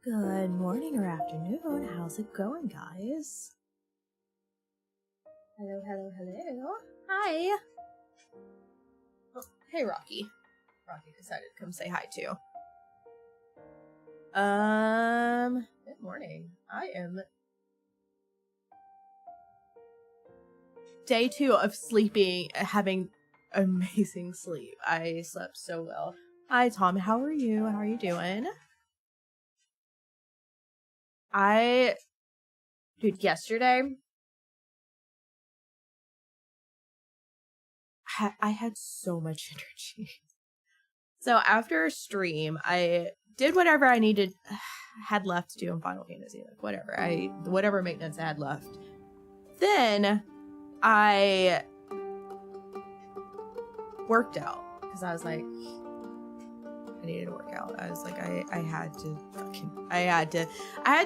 Good morning or afternoon. How's it going, guys? Hello, hello, hello. Hi. Oh, hey, Rocky. Rocky decided to come say hi too. Good morning. I am day 2 of sleeping, having amazing sleep. I slept so well. Hi, Tom. How are you? How are you doing? Dude, yesterday, I had so much energy. So after a stream, I did whatever I had left to do in Final Fantasy, like whatever maintenance I had left. Then I worked out because I was like, I needed to work out. I was like, I had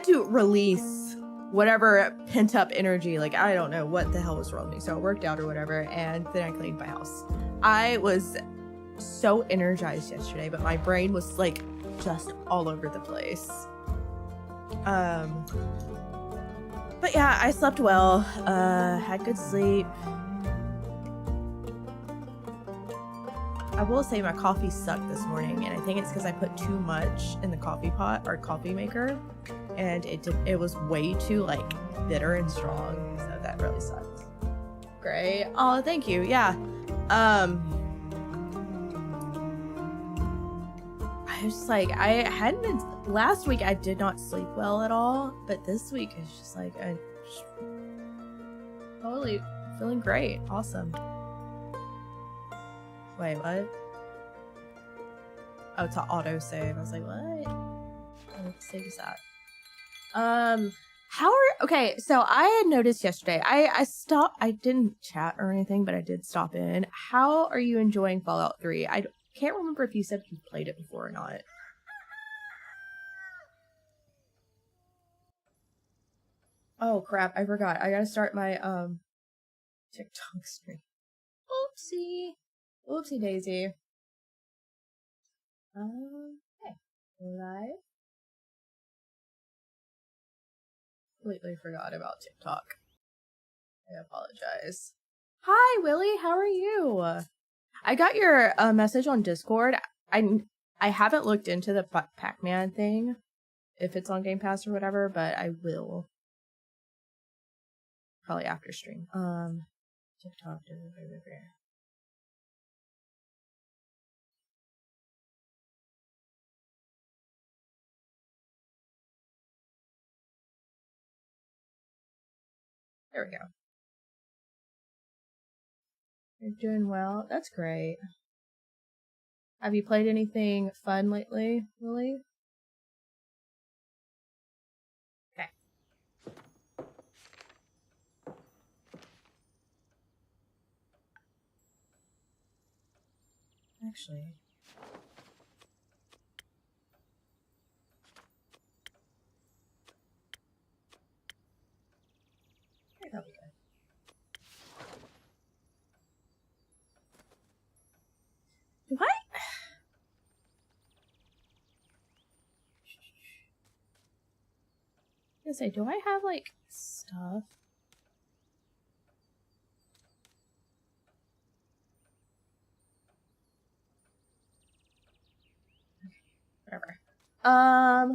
to release whatever pent up energy. Like, I don't know what the hell was wrong with me. So I worked out or whatever, and then I cleaned my house. I was so energized yesterday, but my brain was like just all over the place. But yeah, I slept well, had good sleep. I will say my coffee sucked this morning, and I think it's because I put too much in the coffee pot or coffee maker, and it was way too like bitter and strong, so that really sucked. Great. Oh, thank you. Yeah. I was just like, last week I did not sleep well at all, but this week is just like, I'm totally feeling great. Awesome. Wait, what? Oh, to autosave. I was like, what? Let's save this out. Okay, so I had noticed yesterday, I didn't chat or anything, but I did stop in. How are you enjoying Fallout 3? I can't remember if you said you played it before or not. Oh crap, I forgot. I gotta start my TikTok stream. Oopsie. Oopsie daisy. Okay. Live. Completely forgot about TikTok. I apologize. Hi, Willie. How are you? I got your message on Discord. I haven't looked into the Pac-Man thing, if it's on Game Pass or whatever, but I will. Probably after stream. TikTok. There we go. You're doing well. That's great. Have you played anything fun lately, Lily? Okay. Actually. Okay, that'll be good. Do I? I was gonna say, do I have like stuff? Whatever. I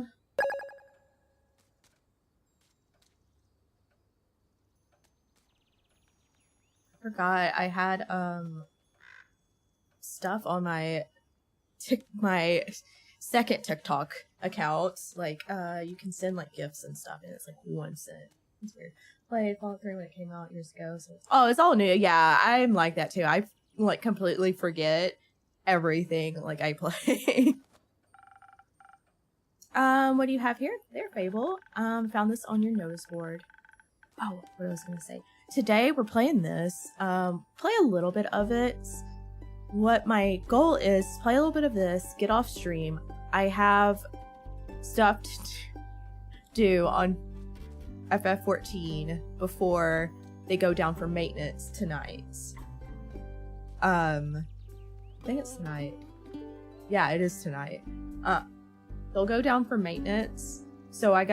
forgot I had stuff on my my second TikTok account. Like you can send like gifts and stuff, and it's like 1 cent. It's weird. Played Fallout 3 when it came out years ago, so it's all new. Yeah, I'm like that too. I like completely forget everything like I play. What do you have here? There, Fable. Found this on your notice board. Oh, what I was gonna say. Today we're playing this. Play a little bit of it. What my goal is, play a little bit of this, get off stream. I have stuff to do on FF14 before they go down for maintenance tonight. I think it's tonight. Yeah, it is tonight. They'll go down for maintenance. So I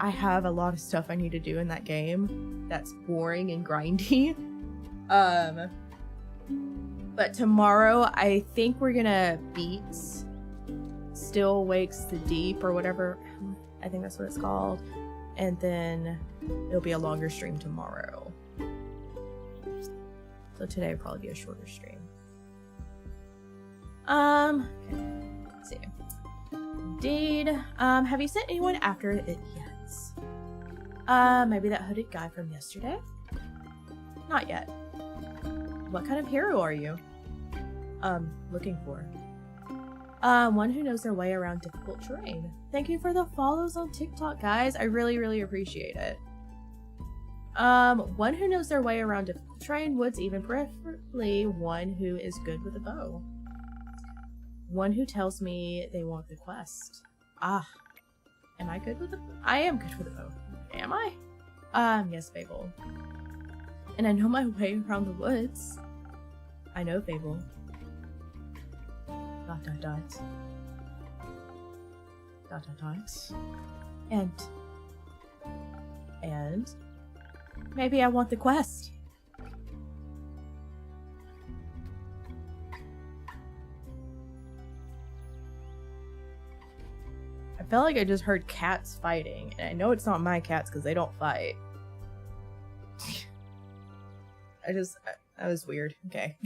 have a lot of stuff I need to do in that game that's boring and grindy. But tomorrow I think we're gonna beat Still Wakes the Deep or whatever. I think that's what it's called. And then it'll be a longer stream tomorrow. So today will probably be a shorter stream. Okay. Let's see. Indeed. Have you sent anyone after it yet? Maybe that hooded guy from yesterday? Not yet. What kind of hero are you? Looking for? One who knows their way around difficult terrain. Thank you for the follows on TikTok, guys. I really, really appreciate it. One who knows their way around difficult terrain, woods, even preferably one who is good with a bow. One who tells me they want the quest. Ah. Am I good with a bow? I am good with a bow. Am I? Yes, Fable. And I know my way around the woods. I know, Fable. ... And maybe I want the quest. I felt like I just heard cats fighting, and I know it's not my cats because they don't fight. That was weird. Okay.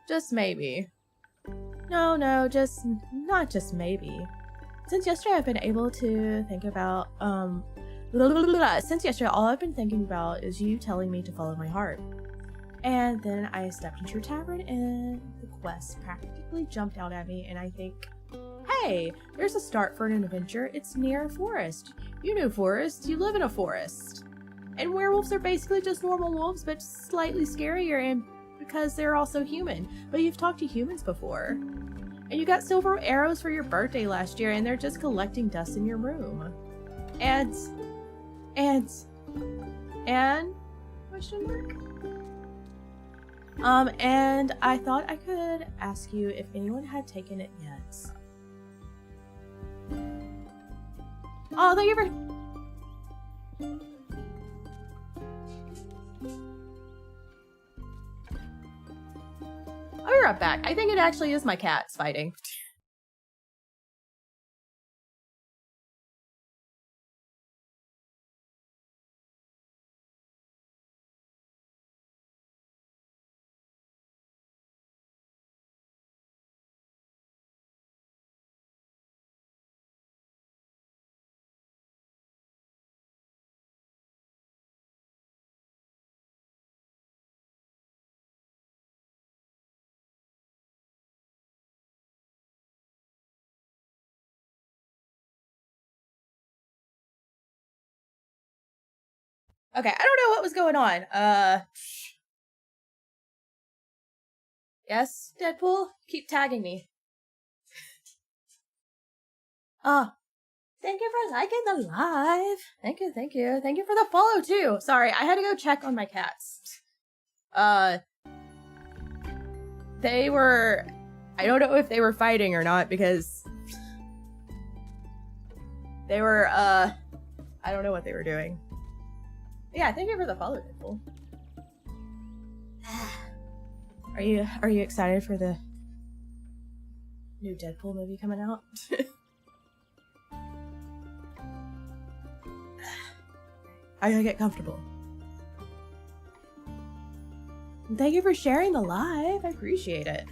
Just maybe. No, not just maybe. Since yesterday I've been able to think about, since yesterday all I've been thinking about is you telling me to follow my heart. And then I stepped into your tavern and the quest practically jumped out at me and I think, hey, there's a start for an adventure. It's near a forest. You know forest, you live in a forest. And werewolves are basically just normal wolves, but slightly scarier and because they're also human. But you've talked to humans before. And you got silver arrows for your birthday last year and they're just collecting dust in your room. And question mark? And I thought I could ask you if anyone had taken it yet. Oh, thank you for... I'll be right back. I think it actually is my cats fighting. Okay, I don't know what was going on. Yes, Deadpool? Keep tagging me. Thank you for liking the live. Thank you, thank you. Thank you for the follow, too. Sorry, I had to go check on my cats. They were... I don't know if they were fighting or not, because... They were, I don't know what they were doing. Yeah, thank you for the follow, Deadpool. Are you excited for the new Deadpool movie coming out? I gotta get comfortable. Thank you for sharing the live. I appreciate it.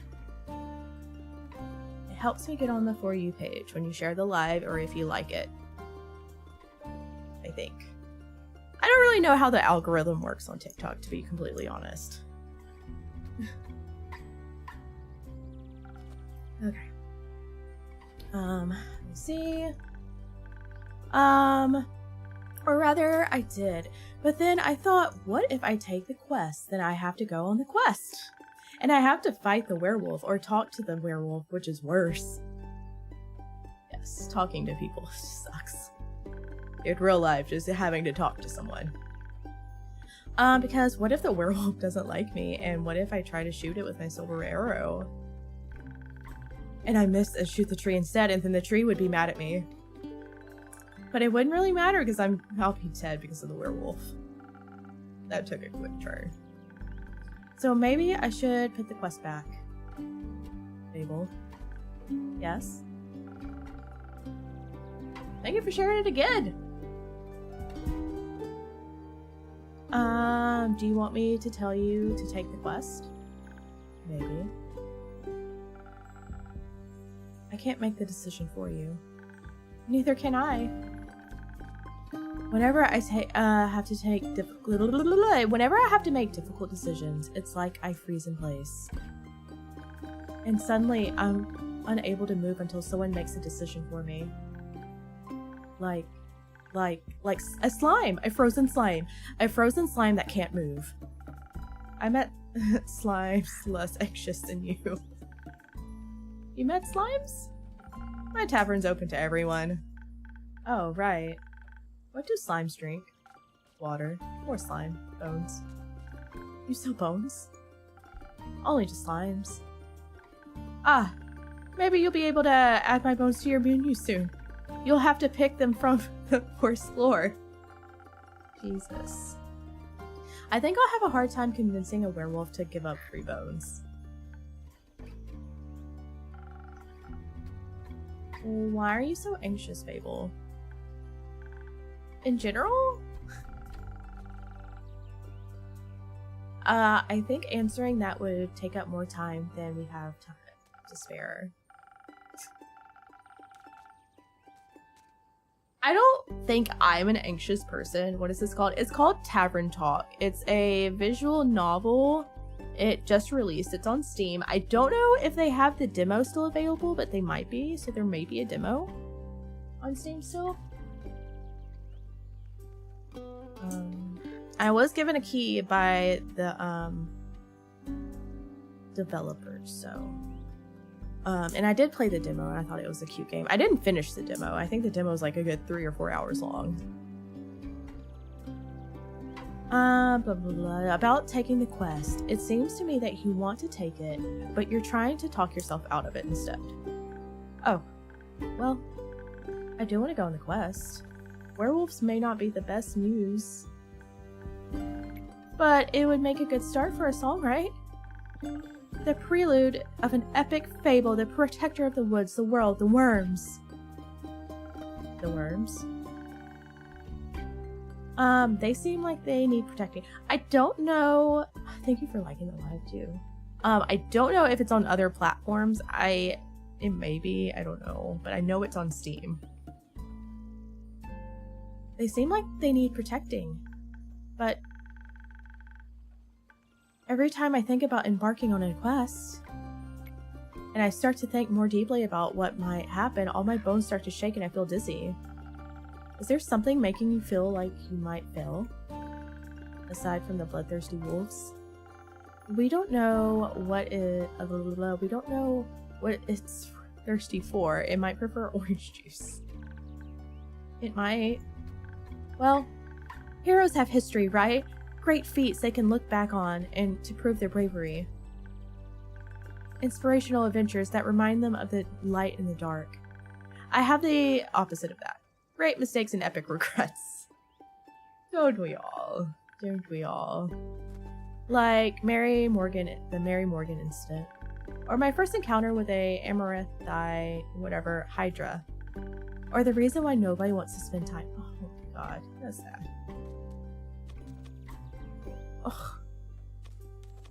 It helps me get on the For You page when you share the live or if you like it. I think. I don't really know how the algorithm works on TikTok, to be completely honest. Okay. Let's see. Or rather, I did. But then I thought, what if I take the quest? Then I have to go on the quest. And I have to fight the werewolf or talk to the werewolf, which is worse. Yes, talking to people sucks. In real life, just having to talk to someone. Because what if the werewolf doesn't like me? And what if I try to shoot it with my silver arrow? And I miss and shoot the tree instead, and then the tree would be mad at me. But it wouldn't really matter because I'll be dead because of the werewolf. That took a quick turn. So maybe I should put the quest back. Fable. Yes? Thank you for sharing it again! Do you want me to tell you to take the quest? Maybe. I can't make the decision for you. Neither can I. Whenever I have to make difficult decisions, it's like I freeze in place. And suddenly, I'm unable to move until someone makes a decision for me. Like a slime! A frozen slime! A frozen slime that can't move. I met slimes less anxious than you. You met slimes? My tavern's open to everyone. Oh, right. What do slimes drink? Water. More slime. Bones. You sell bones? Only to slimes. Ah, maybe you'll be able to add my bones to your menu soon. You'll have to pick them from the worst floor. Jesus. I think I'll have a hard time convincing a werewolf to give up free bones. Why are you so anxious, Fable? In general? I think answering that would take up more time than we have time to spare. I don't think I'm an anxious person. What is this called? It's called Tavern Talk. It's a visual novel. It just released. It's on Steam. I don't know if they have the demo still available, but they might be. So there may be a demo on Steam still. I was given a key by the developers, so and I did play the demo and I thought it was a cute game. I didn't finish the demo. I think the demo is like a good 3 or 4 hours long. Blah, blah, blah. About taking the quest. It seems to me that you want to take it, but you're trying to talk yourself out of it instead. Oh, well, I do want to go on the quest. Werewolves may not be the best news, but it would make a good start for a song, right? The prelude of an epic fable, the protector of the woods, the world, the worms. The worms? They seem like they need protecting. I don't know. Thank you for liking the live too. I don't know if it's on other platforms. It may be, I don't know, but I know it's on Steam. They seem like they need protecting, but every time I think about embarking on a quest, and I start to think more deeply about what might happen, all my bones start to shake and I feel dizzy. Is there something making you feel like you might fail? Aside from the bloodthirsty wolves? We don't know what it's thirsty for. It might prefer orange juice. It might. Well, heroes have history, right? Great feats they can look back on and to prove their bravery. Inspirational adventures that remind them of the light in the dark. I have the opposite of that. Great mistakes and epic regrets. Don't we all? Don't we all? Like the Mary Morgan incident. Or my first encounter with a Amaranthi, whatever, Hydra. Or the reason why nobody wants to spend time. Oh my god, that's sad. Ugh.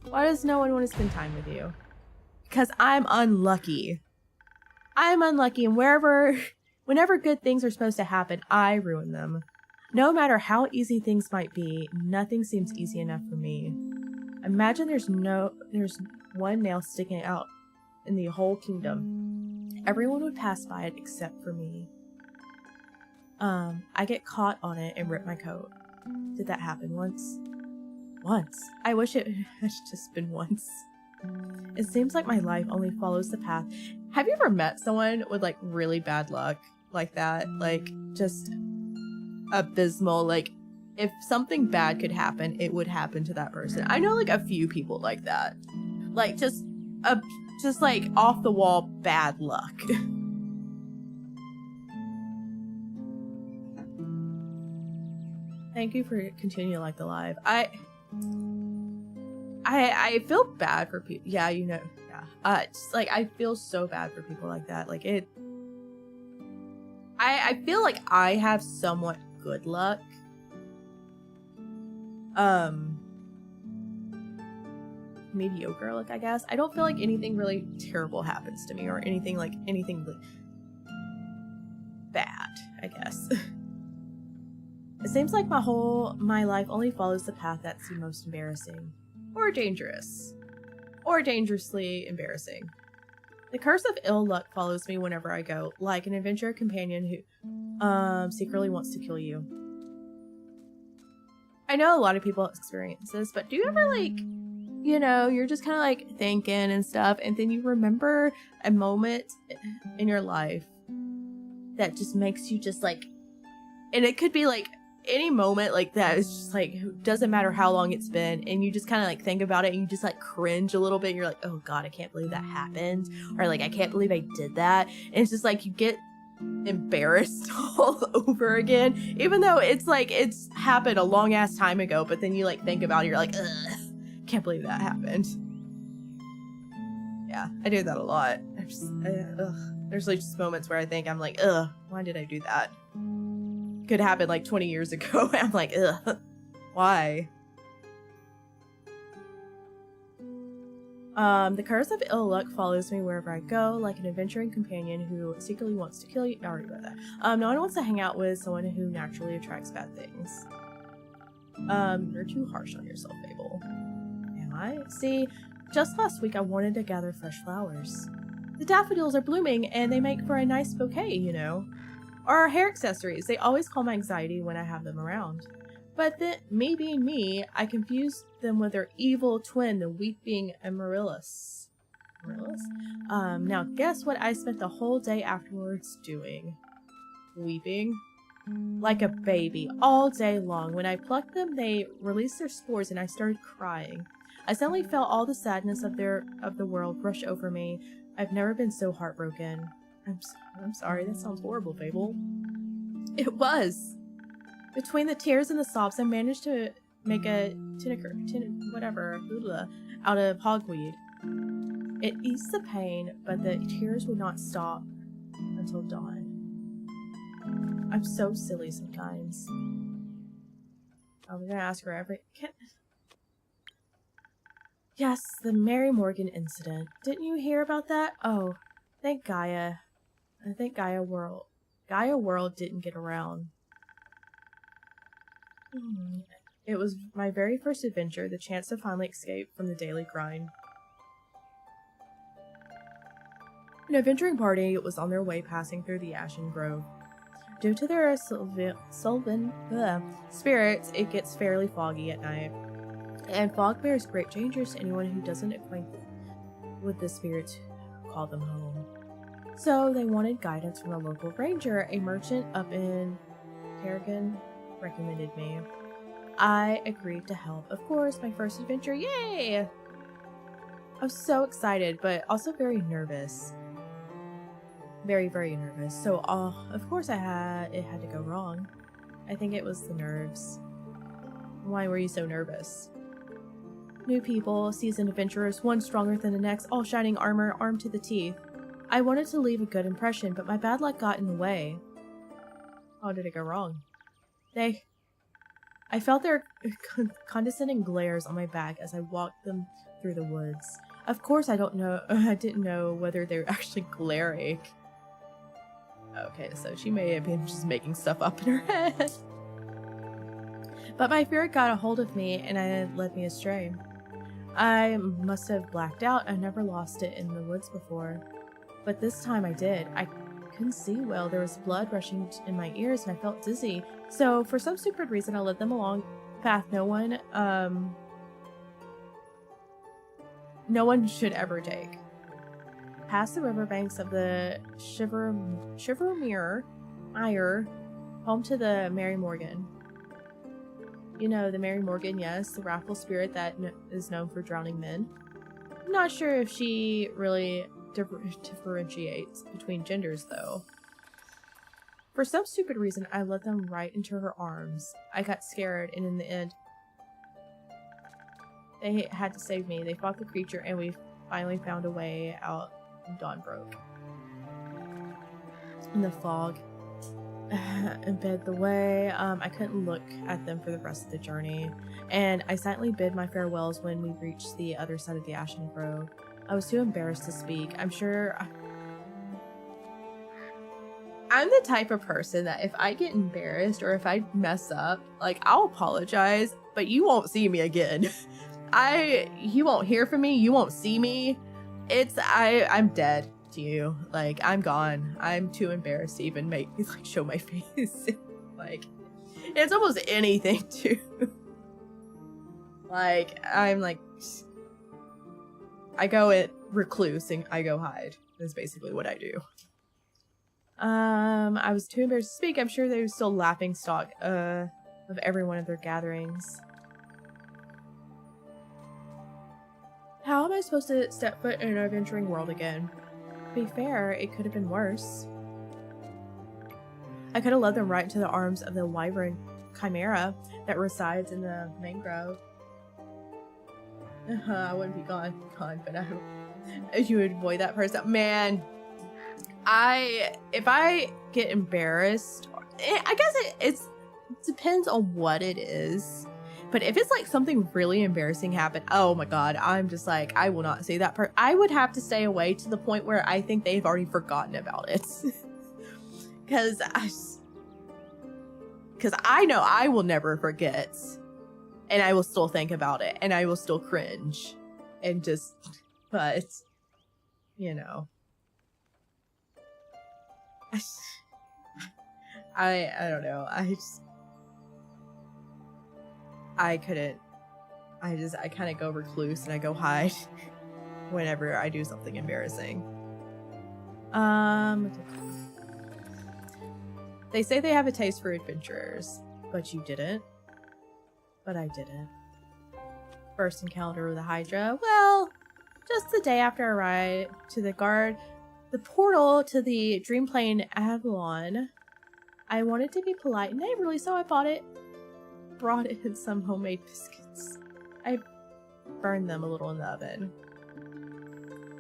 Why does no one want to spend time with you? Because I'm unlucky. I'm unlucky, and whenever good things are supposed to happen, I ruin them. No matter how easy things might be, nothing seems easy enough for me. Imagine there's one nail sticking out in the whole kingdom. Everyone would pass by it except for me. I get caught on it and rip my coat. Did that happen once? Once. I wish it had just been once. It seems like my life only follows the path. Have you ever met someone with like really bad luck like that? Like just abysmal, like if something bad could happen, it would happen to that person. I know like a few people like that. Like just like off the wall bad luck. Thank you for continuing to like the live. I feel bad for people. Yeah, you know. Yeah. Just like I feel so bad for people like that. Like it. I feel like I have somewhat good luck. Mediocre luck, I guess. I don't feel like anything really terrible happens to me or anything bad, I guess. It seems like my life only follows the path that's the most embarrassing. Or dangerous. Or dangerously embarrassing. The curse of ill luck follows me whenever I go, like an adventure companion who secretly wants to kill you. I know a lot of people experience this, but do you ever like, you know, you're just kind of like thinking and stuff, and then you remember a moment in your life that just makes you just like, and it could be like any moment like that. It's just like, doesn't matter how long it's been, and you just kind of like think about it and you just like cringe a little bit. You're like, oh god, I can't believe that happened, or like I can't believe I did that. And it's just like you get embarrassed all over again, even though it's like it's happened a long ass time ago, but then you like think about it, you're like, ugh, can't believe that happened. Yeah, I do that a lot. There's like just moments where I think I'm like, ugh, why did I do that? Could happen like 20 years ago. I'm like, ugh, why? The curse of ill luck follows me wherever I go, like an adventuring companion who secretly wants to kill you. I already read that. No one wants to hang out with someone who naturally attracts bad things. You're too harsh on yourself, Fable. Am I? See, just last week I wanted to gather fresh flowers. The daffodils are blooming and they make for a nice bouquet, you know. Or hair accessories. They always calm my anxiety when I have them around. But then, me being me, I confused them with their evil twin, the weeping Amaryllis. Amaryllis? Now guess what I spent the whole day afterwards doing? Weeping. Like a baby, all day long. When I plucked them, they released their spores and I started crying. I suddenly felt all the sadness of the world rush over me. I've never been so heartbroken. I'm sorry, that sounds horrible, Fable. It was. Between the tears and the sobs, I managed to make a whatever out of hogweed. It eased the pain, but the tears would not stop until dawn. I'm so silly sometimes. I'm gonna ask her Yes, the Mary Morgan incident. Didn't you hear about that? Oh, thank Gaia. I think Gaia World didn't get around. It was my very first adventure, the chance to finally escape from the daily grind. An adventuring party was on their way passing through the Ashen Grove. Due to their sylvan spirits, it gets fairly foggy at night. And fog bears great dangers to anyone who doesn't acquaint with the spirits who call them home. So they wanted guidance from a local ranger. A merchant up in Tarragon recommended me. I agreed to help. Of course, my first adventure, yay! I was so excited, but also very nervous. Very, very nervous. So, of course it had to go wrong. I think it was the nerves. Why were you so nervous? New people, seasoned adventurers, one stronger than the next, all shining armor, armed to the teeth. I wanted to leave a good impression, but my bad luck got in the way. How did it go wrong? I felt their condescending glares on my back as I walked them through the woods. Of course I didn't know whether they were actually glaring. Okay, so she may have been just making stuff up in her head. But my fear got a hold of me and it led me astray. I must have blacked out. I never lost it in the woods before. But this time I did. I couldn't see well. There was blood rushing in my ears and I felt dizzy. So for some stupid reason I led them along a path no one should ever take. Past the riverbanks of the Shivermere Mire, home to the Mary Morgan. You know, the Mary Morgan, yes, the wrathful spirit that is known for drowning men. I'm not sure if she really differentiates between genders, though. For some stupid reason, I led them right into her arms. I got scared, and in the end, they had to save me. They fought the creature, and we finally found a way out when dawn broke. In the fog embed the way. I couldn't look at them for the rest of the journey, and I silently bid my farewells when we reached the other side of the Ashen Grove. I was too embarrassed to speak. I'm sure I'm the type of person that if I get embarrassed or if I mess up, like, I'll apologize, but you won't see me again. You won't hear from me, you won't see me. I'm dead to you. Like, I'm gone. I'm too embarrassed to even show my face. Like, it's almost anything too. Like, I go at recluse and I go hide. That's basically what I do. I was too embarrassed to speak. I'm sure they were still laughing stock of every one of their gatherings. How am I supposed to step foot in an adventuring world again? To be fair, it could have been worse. I could have led them right into the arms of the wyvern chimera that resides in the mangrove. I wouldn't be gone, but you would avoid that person. Man, if I get embarrassed, I guess it depends on what it is. But if it's like something really embarrassing happened, oh my god, I'm just like, I will not say that part. I would have to stay away to the point where I think they've already forgotten about it. Because I know I will never forget. And I will still think about it. And I will still cringe. And just, but, you know. I don't know. I couldn't. I kind of go recluse and I go hide whenever I do something embarrassing. They say they have a taste for adventurers, but you didn't. But I didn't. First encounter with a Hydra. Well, just the day after I arrived to the portal to the Dreamplane Avalon. I wanted to be polite and neighborly, so I brought in some homemade biscuits. I burned them a little in the oven.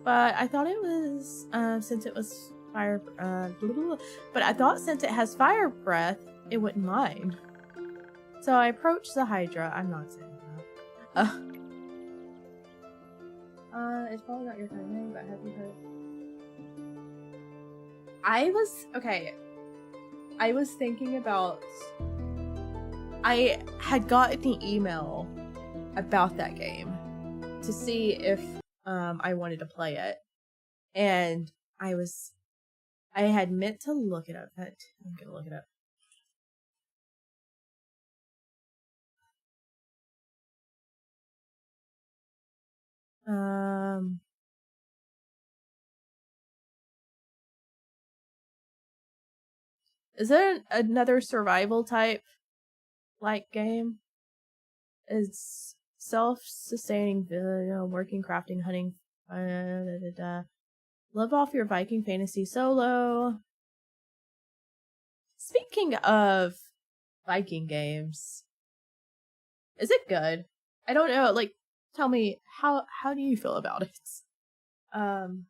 but I thought it was since it was fire. Blah, blah, blah. But I thought since it has fire breath, it wouldn't mind. So I approached the Hydra. I'm not saying that. It's probably not your kind of thing, but have you heard? I was thinking about. I had gotten an email about that game to see if I wanted to play it, and I had meant to look it up. I'm gonna look it up. Is there another survival type like game? It's self-sustaining, working, crafting, hunting. Live off your Viking fantasy solo. Speaking of Viking games, is it good? I don't know. Like, tell me how do you feel about it? I'm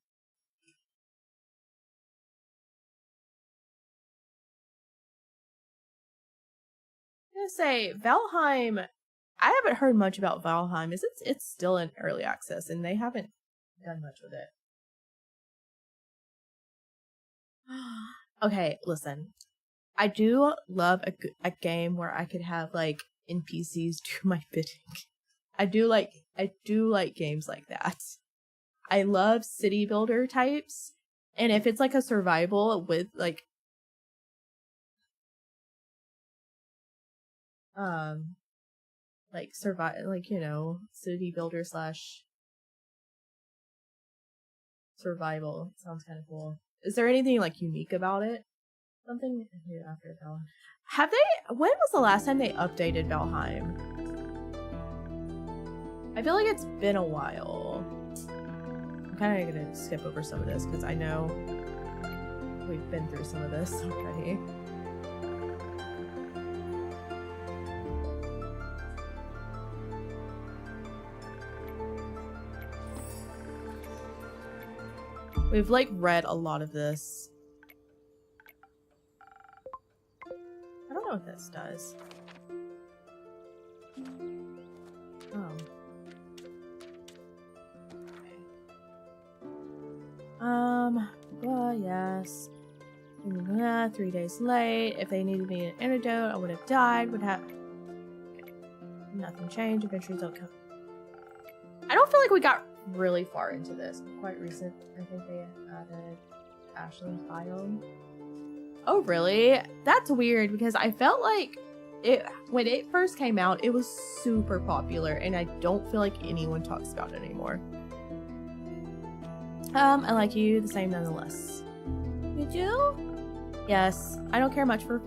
gonna say Valheim. I haven't heard much about Valheim. It's still in early access, and they haven't done much with it. Okay, listen. I do love a game where I could have like NPCs do my bidding. I do like games like that. I love city builder types, and if it's like a survival with like survive, like, you know, city builder slash survival sounds kind of cool. Is there anything like unique about it? Something new after Valheim. Have they? When was the last time they updated Valheim? I feel like it's been a while. I'm kind of gonna skip over some of this because I know we've been through some of this already. We've like read a lot of this. I don't know what this does. Oh. Okay. Well, yes. 3 days late. If they needed me an antidote, I would have died. Would have. Okay. Nothing changed. Adventures don't come. I don't feel like we got really far into this. Quite recent. I think they added Ashland's biome. Oh, really? That's weird because I felt like when it first came out, it was super popular, and I don't feel like anyone talks about it anymore. I like you the same nonetheless. You do? Yes. I don't care much for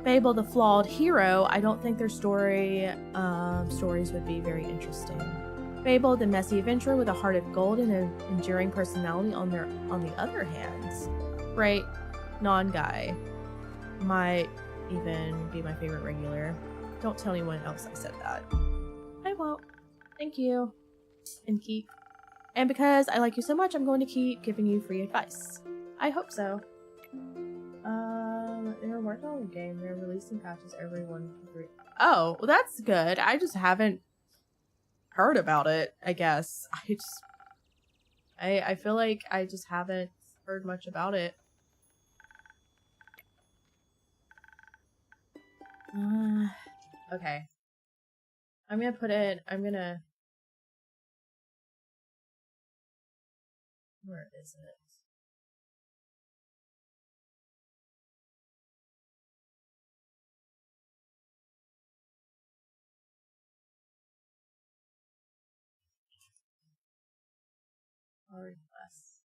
Fable the Flawed Hero. I don't think their stories would be very interesting. Fable, the messy adventurer with a heart of gold and an enduring personality on the other hand. Right, non-guy. Might even be my favorite regular. Don't tell anyone else I said that. I won't. Thank you. And keep. And because I like you so much, I'm going to keep giving you free advice. I hope so. They're working on the game. They're releasing patches every 1 to 3. Oh, well that's good. I just haven't heard about it, I guess. I feel like I just haven't heard much about it. Okay. Where is it? Already less.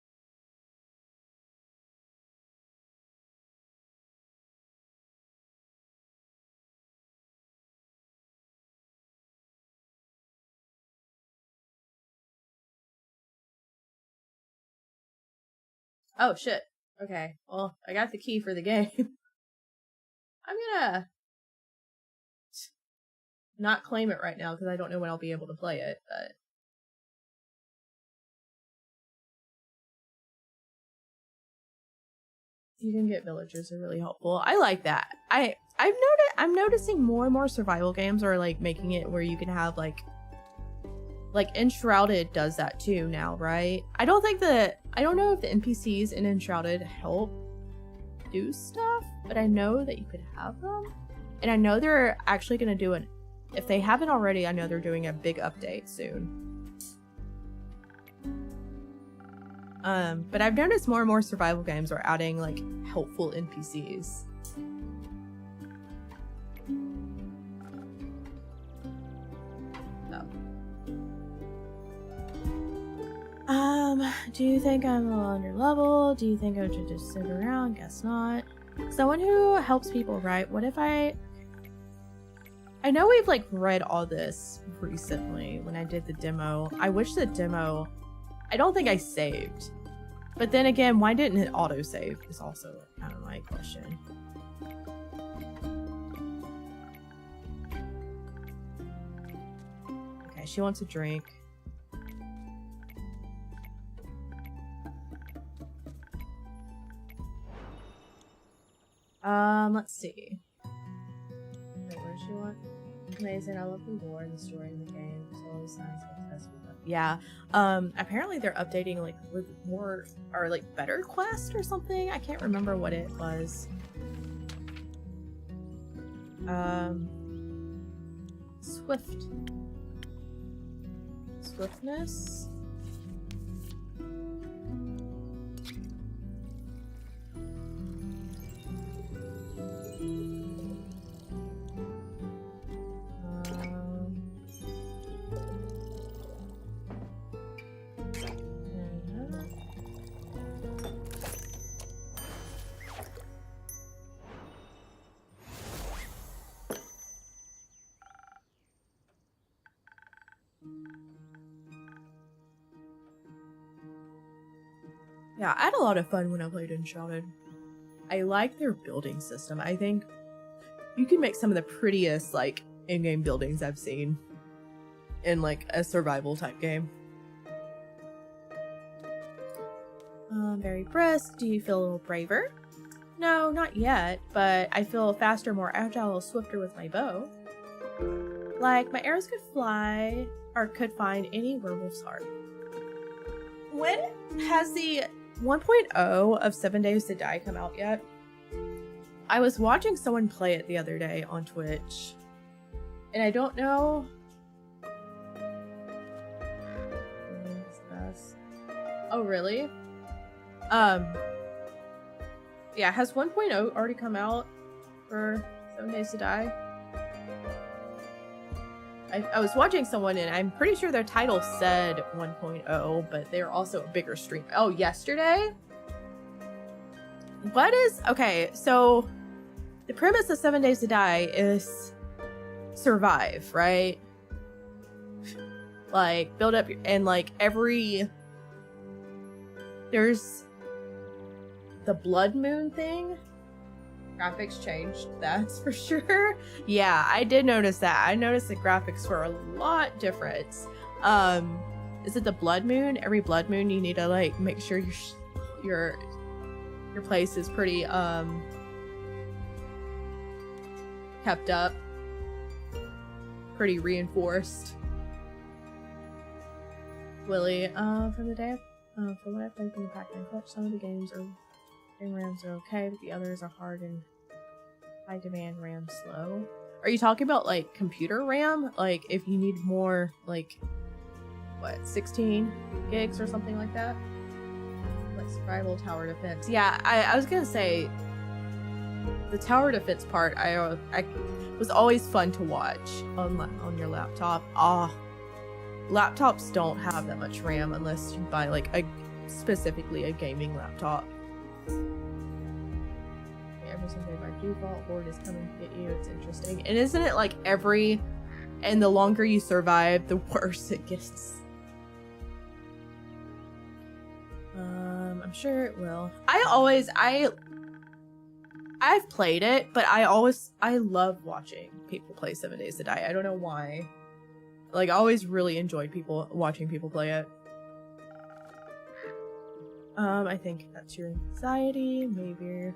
Oh shit. Okay. Well, I got the key for the game. I'm gonna not claim it right now because I don't know when I'll be able to play it, but You can get villagers are really helpful. I like that. I'm noticing more and more survival games are like making it where you can have like Enshrouded does that too now, right? I don't know if the NPCs in Enshrouded help do stuff, but I know that you could have them. And I know they're actually going to do it. If they haven't already, I know they're doing a big update soon. But I've noticed more and more survival games are adding like helpful NPCs. Do you think I'm a little under level? Do you think I should just sit around? Guess not. Someone who helps people write. What if I know we've like read all this recently when I did the demo. I wish the demo, I don't think I saved. But then again, why didn't it auto-save is also kind of my question. Okay, she wants a drink. Let's see. Wait, what does she want? Amazing, I love the lore and the story in the game. It's always nice to test with them. Yeah. Apparently they're updating like with more or like better quest or something. I can't remember what it was. Swiftness. Yeah, I had a lot of fun when I played Enshrouded. I like their building system. I think you can make some of the prettiest, like, in-game buildings I've seen in, like, a survival type game. Very brisk. Do you feel a little braver? No, not yet, but I feel faster, more agile, swifter with my bow. Like, my arrows could fly, or could find any werewolf's heart. When has the 1.0 of 7 Days to Die come out yet? I was watching someone play it the other day on Twitch, and I don't know. Oh, really? Yeah, has 1.0 already come out for 7 Days to Die? I was watching someone, and I'm pretty sure their title said 1.0, but they're also a bigger stream. Oh, yesterday? What is... Okay, so the premise of 7 Days to Die is survive, right? Like, build up, and like every... There's the blood moon thing. Graphics changed, that's for sure. Yeah, I did notice that. I noticed the graphics were a lot different. Is it the blood moon? Every blood moon you need to like make sure your place is pretty kept up, pretty reinforced. Willie, from the day from what I played from the Pac-Man Clutch, some of the games are RAMs are okay, but the others are hard and high demand RAM slow. Are you talking about like computer RAM? Like if you need more like what, 16 gigs or something like that? Like survival tower defense. Yeah, I was gonna say the tower defense part I was always fun to watch on your laptop. Laptops don't have that much RAM unless you buy like specifically a gaming laptop. Every Sunday by default, Horde is coming to get you. It's interesting. And isn't it like and the longer you survive, the worse it gets. I'm sure it will. I've played it, but I love watching people play 7 Days to Die. I don't know why. Like, I always really enjoyed watching people play it. I think that's your anxiety, maybe.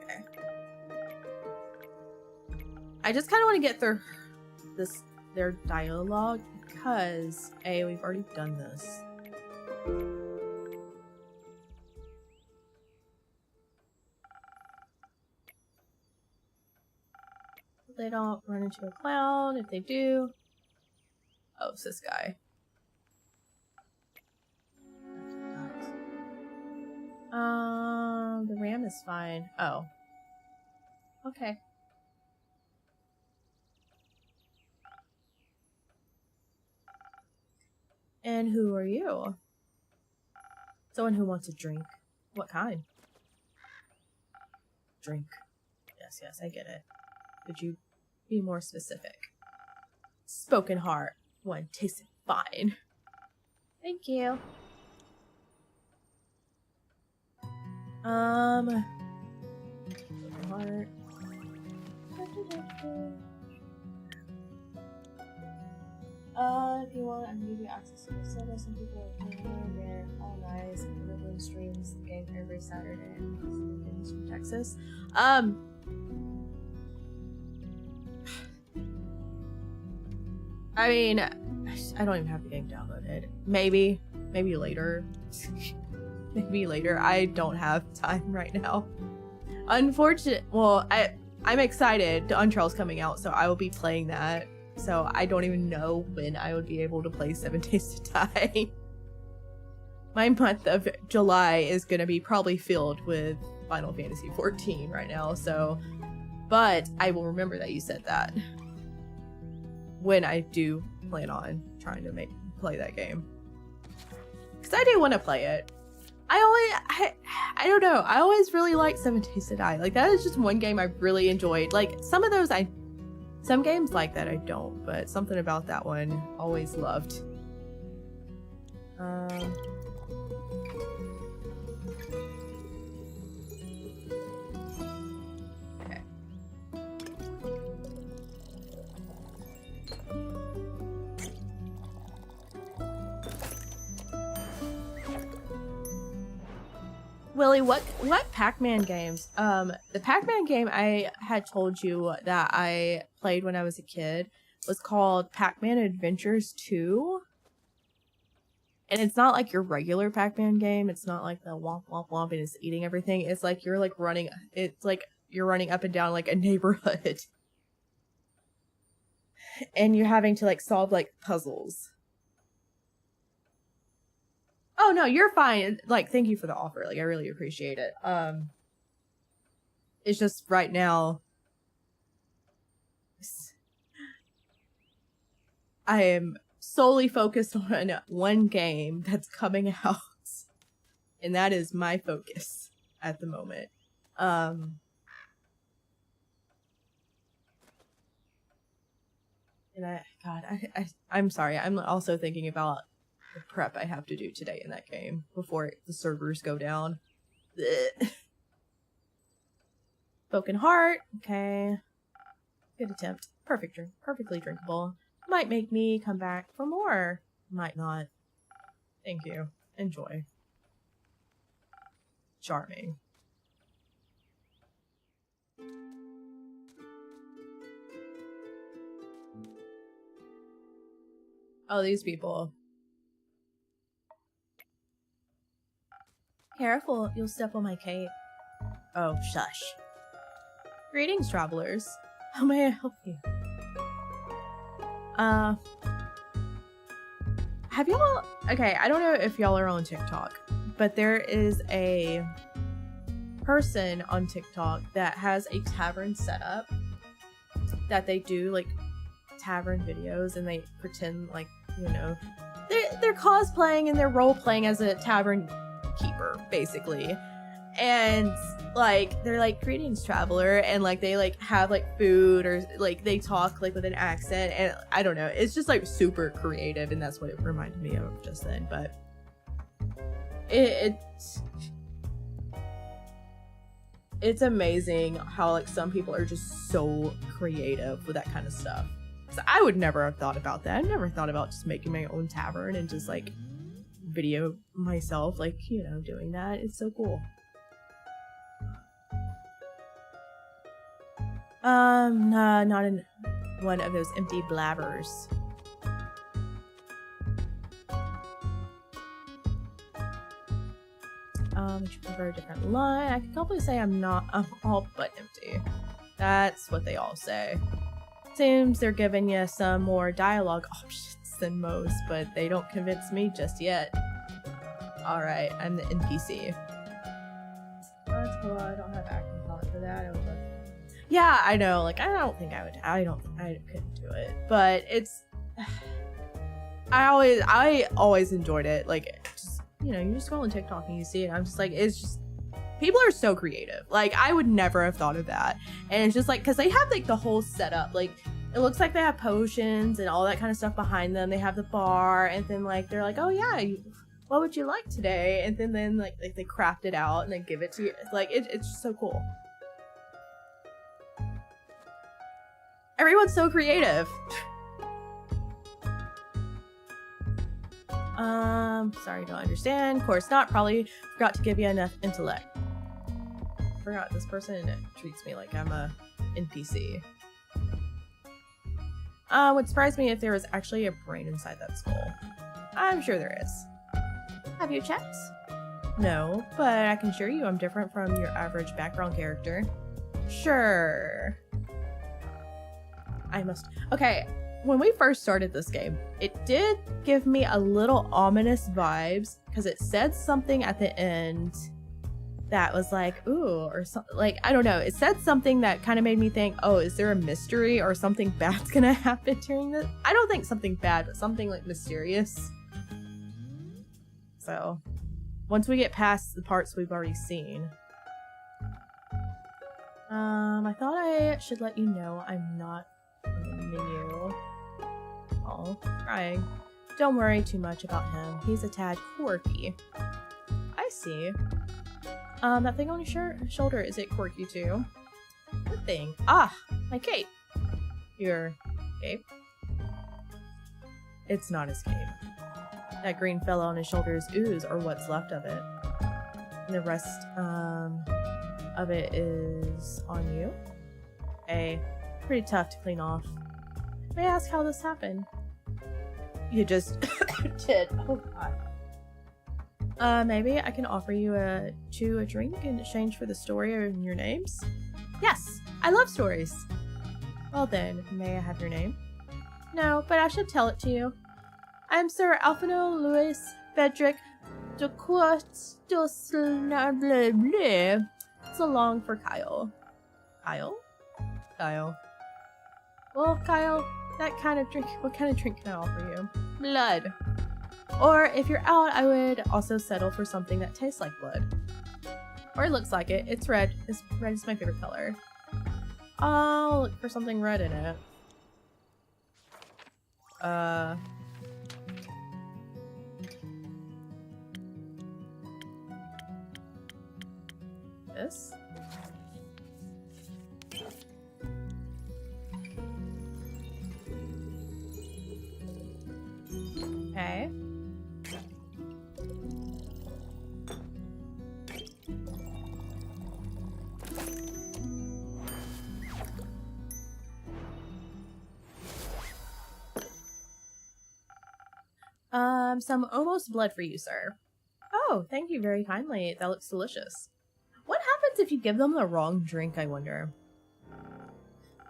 Okay. I just kind of want to get through their dialogue because we've already done this. They don't run into a clown. If they do, oh, it's this guy. The RAM is fine. Oh. Okay. And who are you? Someone who wants a drink. What kind? Drink. Yes, I get it. Could you be more specific? Spoken heart. One tasted fine. Thank you. Spoken heart. If you want, I can give you access to the service. Some people are paying there. All nice. Everyone streams the game every Saturday. From Texas. I mean, I don't even have the game downloaded. Maybe later. Maybe later. I don't have time right now. Well, I'm excited. Untrail's coming out, so I will be playing that. So I don't even know when I would be able to play 7 Days to Die. My month of July is going to be probably filled with Final Fantasy XIV right now, so... But I will remember that you said that. When I do plan on trying to play that game. Because I do want to play it. I don't know. I always really liked 7 Days to Die. Like, that is just one game I really enjoyed. Like, some games like that I don't, but something about that one always loved. Okay. Willie, what Pac-Man games? The Pac-Man game I had told you that I played when I was a kid was called Pac-Man Adventures 2. And it's not like your regular Pac-Man game. It's not like the womp womp womp and it's eating everything. It's like you're like running. It's like you're running up and down like a neighborhood. And you're having to like solve like puzzles. Oh no, you're fine. Like, thank you for the offer. Like, I really appreciate it. It's just right now I am solely focused on one game that's coming out. And that is my focus at the moment. And I'm sorry. I'm also thinking about the prep I have to do today in that game before the servers go down. Spoken heart. Okay. Good attempt. Perfect drink. Perfectly drinkable. Might make me come back for more. Might not. Thank you. Enjoy. Charming. Oh, these people. Careful, you'll step on my cape. Oh, shush. Greetings, travelers. How may I help you? Have y'all... Okay, I don't know if y'all are on TikTok, but there is a person on TikTok that has a tavern setup that they do, like, tavern videos, and they pretend, like, you know, they're cosplaying and they're role-playing as a tavern keeper, basically. And like they're like, greetings, traveler, and like they like have like food, or like they talk like with an accent, and I don't know, it's just like super creative, and that's what it reminded me of just then. But it's amazing how like some people are just so creative with that kind of stuff. So I would never have thought about that. I never thought about just making my own tavern and just like video myself, like, you know, doing that. It's so cool. Nah, not in one of those empty blabbers. Would you prefer a different line? I could probably say I'm all but empty. That's what they all say. Seems they're giving you some more dialogue options than most, but they don't convince me just yet. Alright, I'm the NPC. That's cool, I don't have acting talent for that. Yeah, I know, like, I couldn't do it. But it's... I always enjoyed it. Like, just, you know, you just go on TikTok and you see it, and I'm just like, it's just... People are so creative. Like, I would never have thought of that. And it's just like, because they have, like, the whole setup. Like, it looks like they have potions and all that kind of stuff behind them. They have the bar, and then, like, they're like, oh, yeah, what would you like today? And then like they craft it out and then give it to you. It's like, it's just so cool. Everyone's so creative. Sorry, don't understand. Of course not. Probably forgot to give you enough intellect. Forgot this person treats me like I'm a NPC. Would surprise me if there was actually a brain inside that skull. I'm sure there is. Have you checked? No, but I can assure you I'm different from your average background character. Sure. Okay, when we first started this game, it did give me a little ominous vibes because it said something at the end that was like, ooh, or something. Like, I don't know. It said something that kind of made me think, oh, is there a mystery or something bad's gonna happen during this? I don't think something bad, but something like mysterious. So, once we get past the parts we've already seen. I thought I should let you know I'm not on the menu. Oh, crying. Don't worry too much about him. He's a tad quirky. I see. That thing on your shoulder, is it quirky too? What thing? Ah, my cape. Your cape? It's not his cape. That green fellow on his shoulder is ooze, or what's left of it. And the rest, of it is on you. Pretty tough to clean off. May I ask how this happened? You just did. Oh god. Maybe I can offer you a drink in exchange for the story in your names? Yes, I love stories. Well then, may I have your name? No, but I should tell it to you. I am Sir Alphino Louis Frederick de Courts de Bleu. So long for Kyle. Kyle? Kyle. Well, Kyle, what kind of drink can I offer you? Blood. Or if you're out, I would also settle for something that tastes like blood. Or it looks like it. It's red. Red is my favorite color. I'll look for something red in it. This? Okay. Some almost blood for you, sir. Oh, thank you very kindly. That looks delicious. What happens if you give them the wrong drink, I wonder?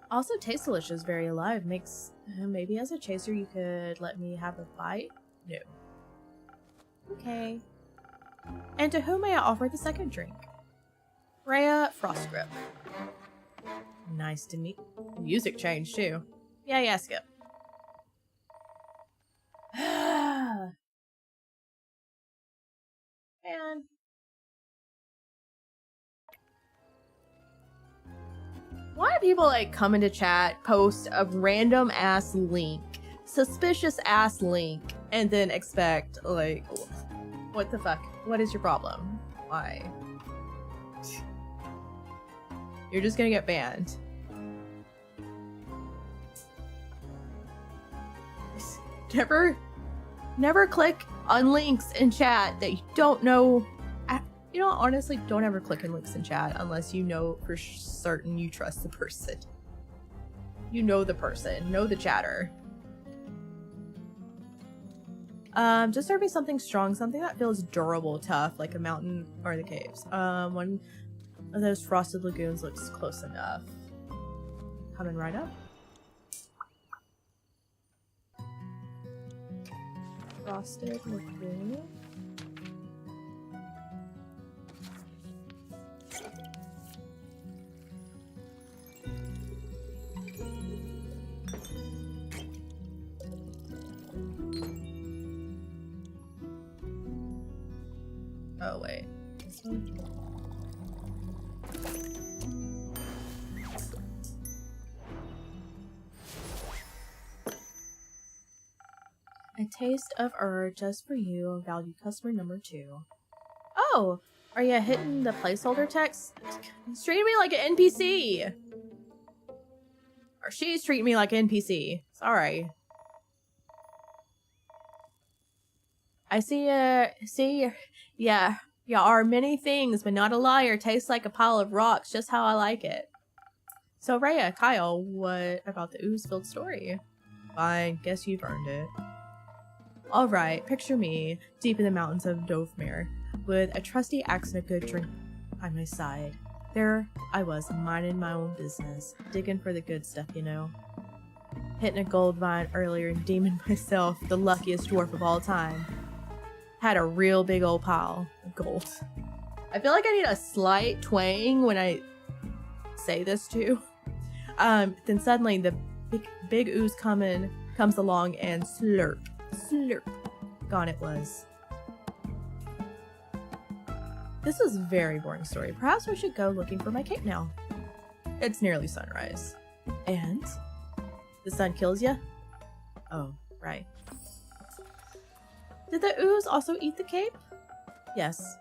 Also tastes delicious, very alive. Makes... maybe as a chaser you could let me have a bite? No. Okay. And to whom may I offer the second drink? Rhea Frostgrip. Nice to meet... Music changed, too. Yeah, skip. Man. Why do people like come into chat, post a random ass link, suspicious ass link, and then expect like, what the fuck? What is your problem? Why? You're just gonna get banned. Never click on links in chat that you don't know. You know, honestly, don't ever click on links in chat unless you know for certain you trust the person. You know the person, know the chatter. Just serve me something strong, something that feels durable, tough, like a mountain or the caves. One of those frosted lagoons looks close enough. Coming right up. Frosted lagoon. Oh wait, this one? A taste of herb just for you, value customer number 2. Oh, are you hitting the placeholder text? He's treating me like an NPC. Or she's treating me like an NPC. Sorry. I see, yeah, you are many things, but not a liar. Tastes like a pile of rocks, just how I like it. So Rhea, Kyle, what about the ooze-filled story? Fine, guess you've earned it. Alright, picture me, deep in the mountains of Dovemere, with a trusty axe and a good drink by my side. There I was, minding my own business, digging for the good stuff, you know. Hitting a gold mine earlier and deeming myself the luckiest dwarf of all time. Had a real big old pile of gold. I feel like I need a slight twang when I say this too. Then suddenly the big ooze comes along and slurp. Gone it was. This is a very boring story. Perhaps we should go looking for my cape now. It's nearly sunrise. And? The sun kills ya? Oh, right. Did the ooze also eat the cape? Yes.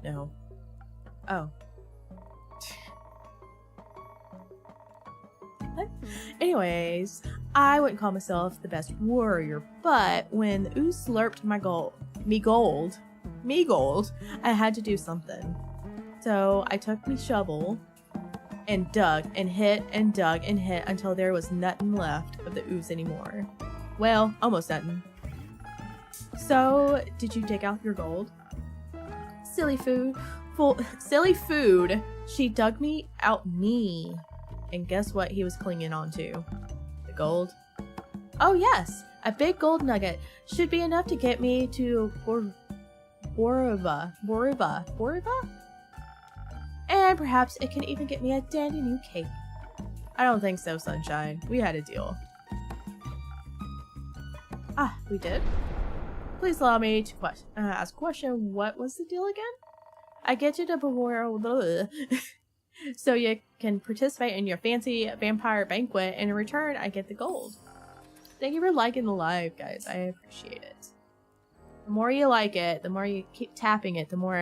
No. Oh. Anyways, I wouldn't call myself the best warrior, but when the ooze slurped me gold, I had to do something. So I took me shovel and dug and hit and dug and hit until there was nothing left of the ooze anymore. Well, almost nothing. So, did you dig out your gold? Silly food. She dug me out me. And guess what he was clinging on to? The gold? Oh yes! A big gold nugget. Should be enough to get me to Boriva? And perhaps it can even get me a dandy new cape. I don't think so, Sunshine. We had a deal. Ah, we did? Please allow me to ask a question. What was the deal again? I get you to Boriva. So you can participate in your fancy vampire banquet, and in return, I get the gold. Thank you for liking the live, guys. I appreciate it. The more you like it, the more you keep tapping it, the more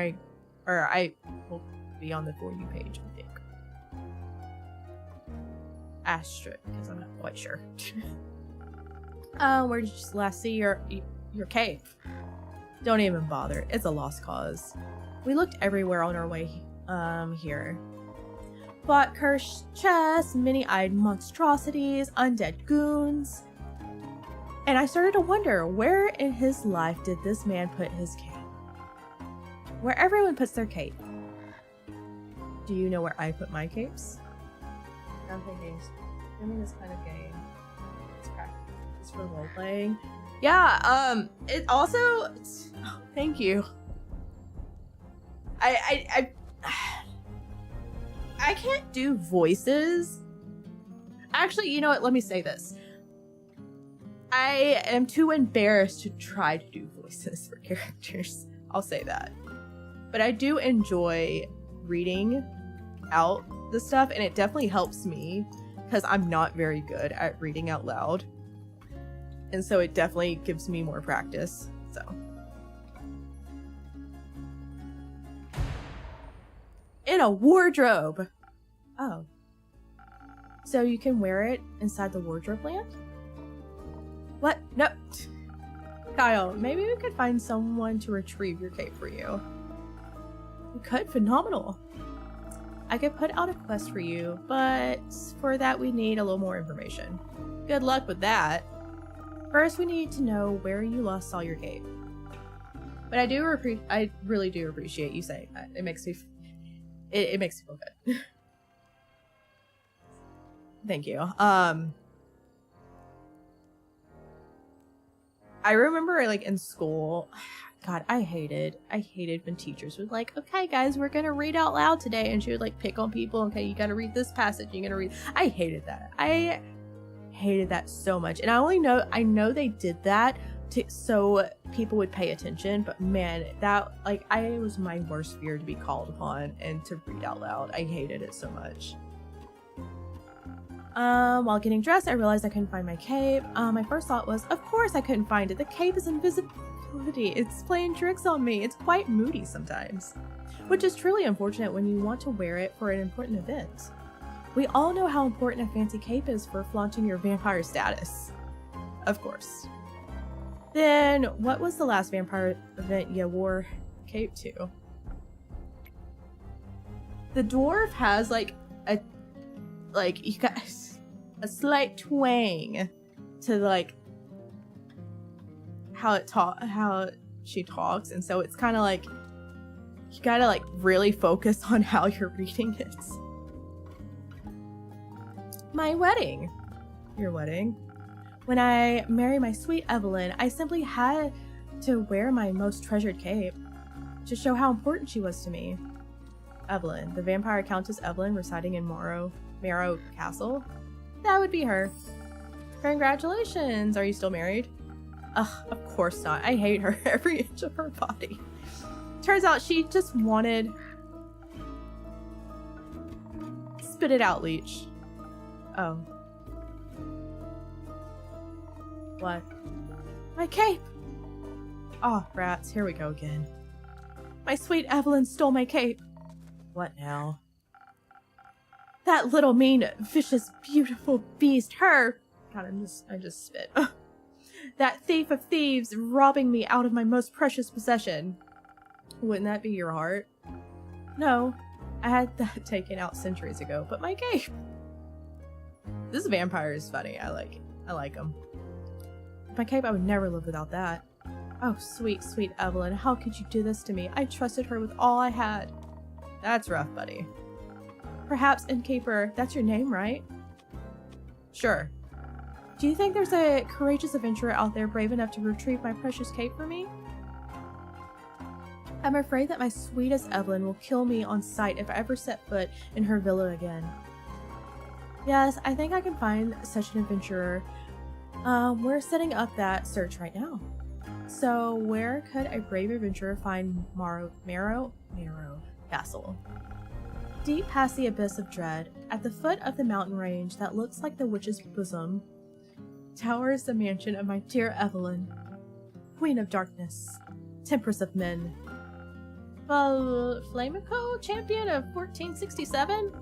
I will be on the For You page, I think. Asterisk, because I'm not quite sure. Where did you last see your cape? Don't even bother. It's a lost cause. We looked everywhere on our way here. Fought cursed chests, many-eyed monstrosities, undead goons. And I started to wonder, where in his life did this man put his cape? Where everyone puts their cape. Do you know where I put my capes? I'm thinking, this kind of game. It's practice. It's for role-playing. Yeah, it also... Oh, thank you. I can't do voices. Actually, you know what? Let me say this. I am too embarrassed to try to do voices for characters. I'll say that. But I do enjoy reading out the stuff, and it definitely helps me because I'm not very good at reading out loud. And so it definitely gives me more practice. So. In a wardrobe. Oh. So you can wear it inside the wardrobe land? What? No. Kyle, maybe we could find someone to retrieve your cape for you. We could? Phenomenal. I could put out a quest for you, but for that we need a little more information. Good luck with that. First, we need to know where you last saw your cape. But I really do appreciate you saying that. It makes me it makes me feel good. Thank you. I remember like in school, God, I hated when teachers would like, okay guys, we're gonna read out loud today, and she would like pick on people. Okay, you gotta read this passage, you gotta read. I hated that. I hated that so much. And I know they did that so people would pay attention, but man, that like I was my worst fear to be called upon and to read out loud. I hated it so much. While getting dressed, I realized I couldn't find my cape. My first thought was, of course I couldn't find it. The cape is invisibility. It's playing tricks on me. It's quite moody sometimes, which is truly unfortunate when you want to wear it for an important event. We all know how important a fancy cape is for flaunting your vampire status. Of course. Then, what was the last vampire event you wore cape to? The dwarf has you guys, a slight twang to like how she talks, and so it's kind of like you gotta like really focus on how you're reading it. My wedding. Your wedding. When I marry my sweet Evelyn, I simply had to wear my most treasured cape to show how important she was to me. Evelyn, the vampire Countess Evelyn residing in Marrow Castle? That would be her. Congratulations! Are you still married? Ugh, of course not. I hate her, every inch of her body. Turns out she just wanted... Spit it out, Leech. Oh. What? My cape! Oh, rats, here we go again. My sweet Evelyn stole my cape. What now? That little mean, vicious, beautiful beast, her! God, I just spit. That thief of thieves robbing me out of my most precious possession. Wouldn't that be your heart? No, I had that taken out centuries ago, but my cape. This vampire is funny. I like him. My cape, I would never live without that. Oh, sweet, sweet Evelyn, how could you do this to me? I trusted her with all I had. That's rough, buddy. Perhaps Innkeeper, that's your name, right? Sure. Do you think there's a courageous adventurer out there brave enough to retrieve my precious cape for me? I'm afraid that my sweetest Evelyn will kill me on sight if I ever set foot in her villa again. Yes, I think I can find such an adventurer. We're setting up that search right now. So where could a brave adventurer find Marrow Castle? Deep past the abyss of dread, at the foot of the mountain range that looks like the witch's bosom, towers the mansion of my dear Evelyn, Queen of Darkness, Tempress of Men, Flamico, champion of 1467?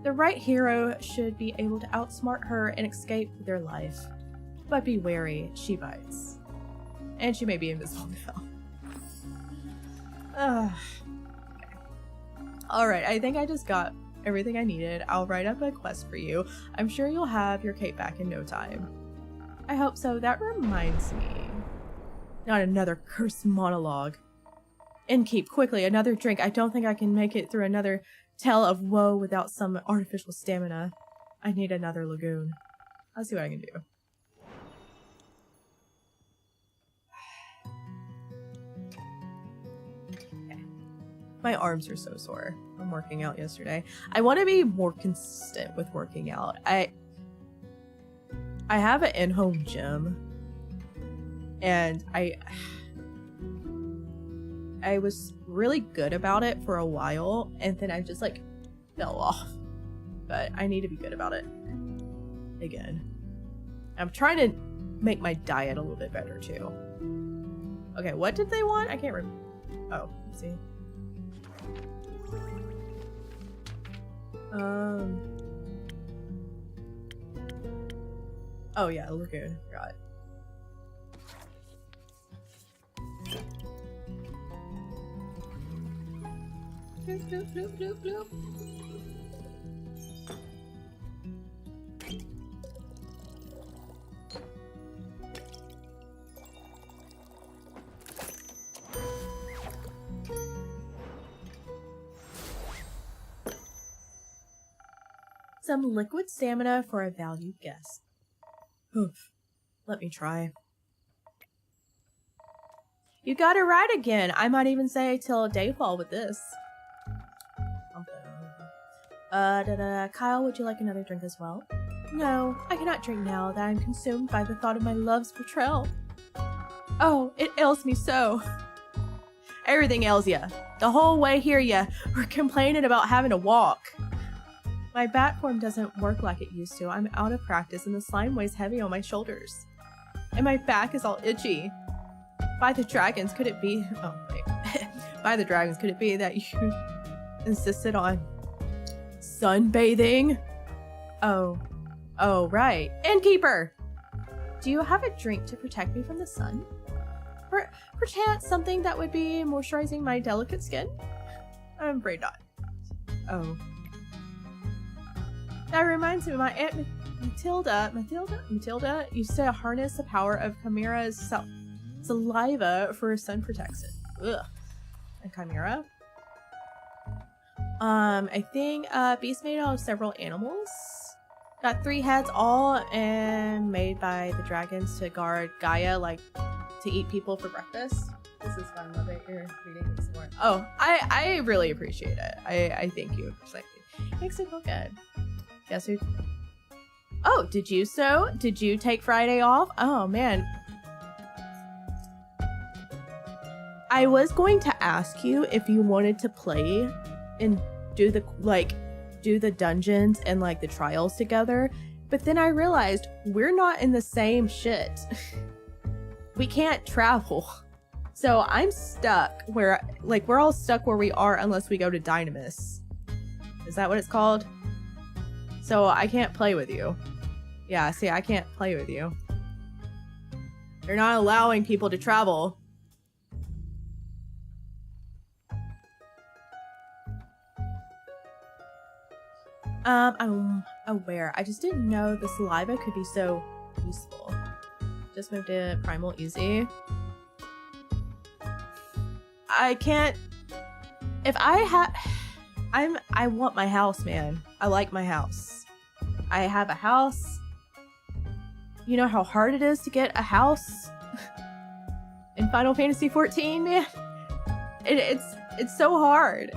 The right hero should be able to outsmart her and escape with their life. But be wary, she bites. And she may be invisible now. Alright, I think I just got everything I needed. I'll write up a quest for you. I'm sure you'll have your cape back in no time. I hope so. That reminds me. Not another cursed monologue. Innkeep, quickly, another drink. I don't think I can make it through another tale of woe without some artificial stamina. I need another lagoon. I'll see what I can do. Okay. My arms are so sore from working out yesterday. I want to be more consistent with working out. I have an in-home gym, and I was really good about it for a while, and then I just like fell off. But I need to be good about it again. I'm trying to make my diet a little bit better too. Okay, what did they want? I can't remember. Oh, let's see. Oh yeah, lagoon. Forgot. Bloop, bloop, bloop, bloop, bloop. Some liquid stamina for a valued guest. Oof. Let me try. You got it right again. I might even say till dayfall with this. Kyle, would you like another drink as well? No, I cannot drink now that I am consumed by the thought of my love's betrayal. Oh, it ails me so. Everything ails ya. The whole way here ya were complaining about having to walk. My bat form doesn't work like it used to. I'm out of practice and the slime weighs heavy on my shoulders. And my back is all itchy. By the dragons, could it be... Oh, wait. By the dragons, could it be that you insisted on sunbathing? Oh. Oh, right. Innkeeper! Do you have a drink to protect me from the sun? Perchance something that would be moisturizing my delicate skin? I'm afraid not. Oh. That reminds me, my Aunt Matilda used to harness the power of Chimera's saliva for sun protection. Ugh. A chimera? I think beast made out of several animals. Got 3 heads, all and made by the dragons to guard Gaia, like to eat people for breakfast. This is fun. Love it. You're reading this more. Oh, I really appreciate it. I thank you. It's like, it makes it feel good. Guess who? Oh, did you so? Did you take Friday off? Oh man. I was going to ask you if you wanted to play and do the dungeons and like the trials together, but then I realized we're not in the same shit. We can't travel. So I'm stuck where, like, we're all stuck where we are unless we go to Dynamis. Is that what it's called? So I can't play with you. Yeah, see, I can't play with you. They're not allowing people to travel. I'm aware. I just didn't know the saliva could be so useful. Just moved to Primal Easy. I can't... If I want my house, man. I like my house. I have a house. You know how hard it is to get a house in Final Fantasy XIV, man? It's so hard.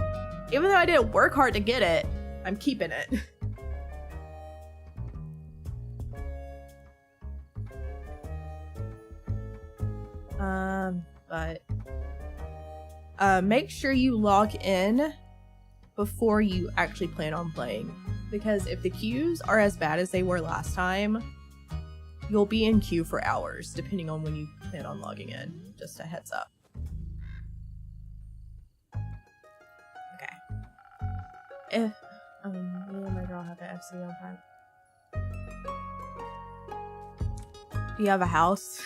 Even though I didn't work hard to get it, I'm keeping it. Make sure you log in before you actually plan on playing. Because if the queues are as bad as they were last time, you'll be in queue for hours, depending on when you plan on logging in. Just a heads up. Okay. If me and my girl have an FC on time. Do you have a house?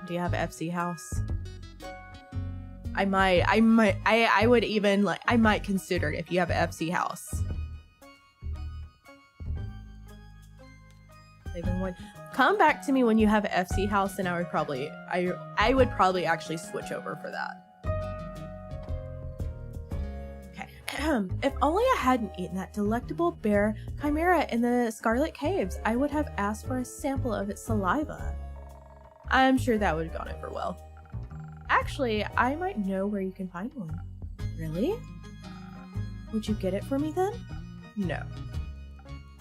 Do you have an FC house? I would even like, I might consider it if you have an FC house. Come back to me when you have an FC house, and I would probably actually switch over for that. If only I hadn't eaten that delectable bear chimera in the Scarlet Caves, I would have asked for a sample of its saliva. I'm sure that would have gone over well. Actually, I might know where you can find one. Really? Would you get it for me then? No.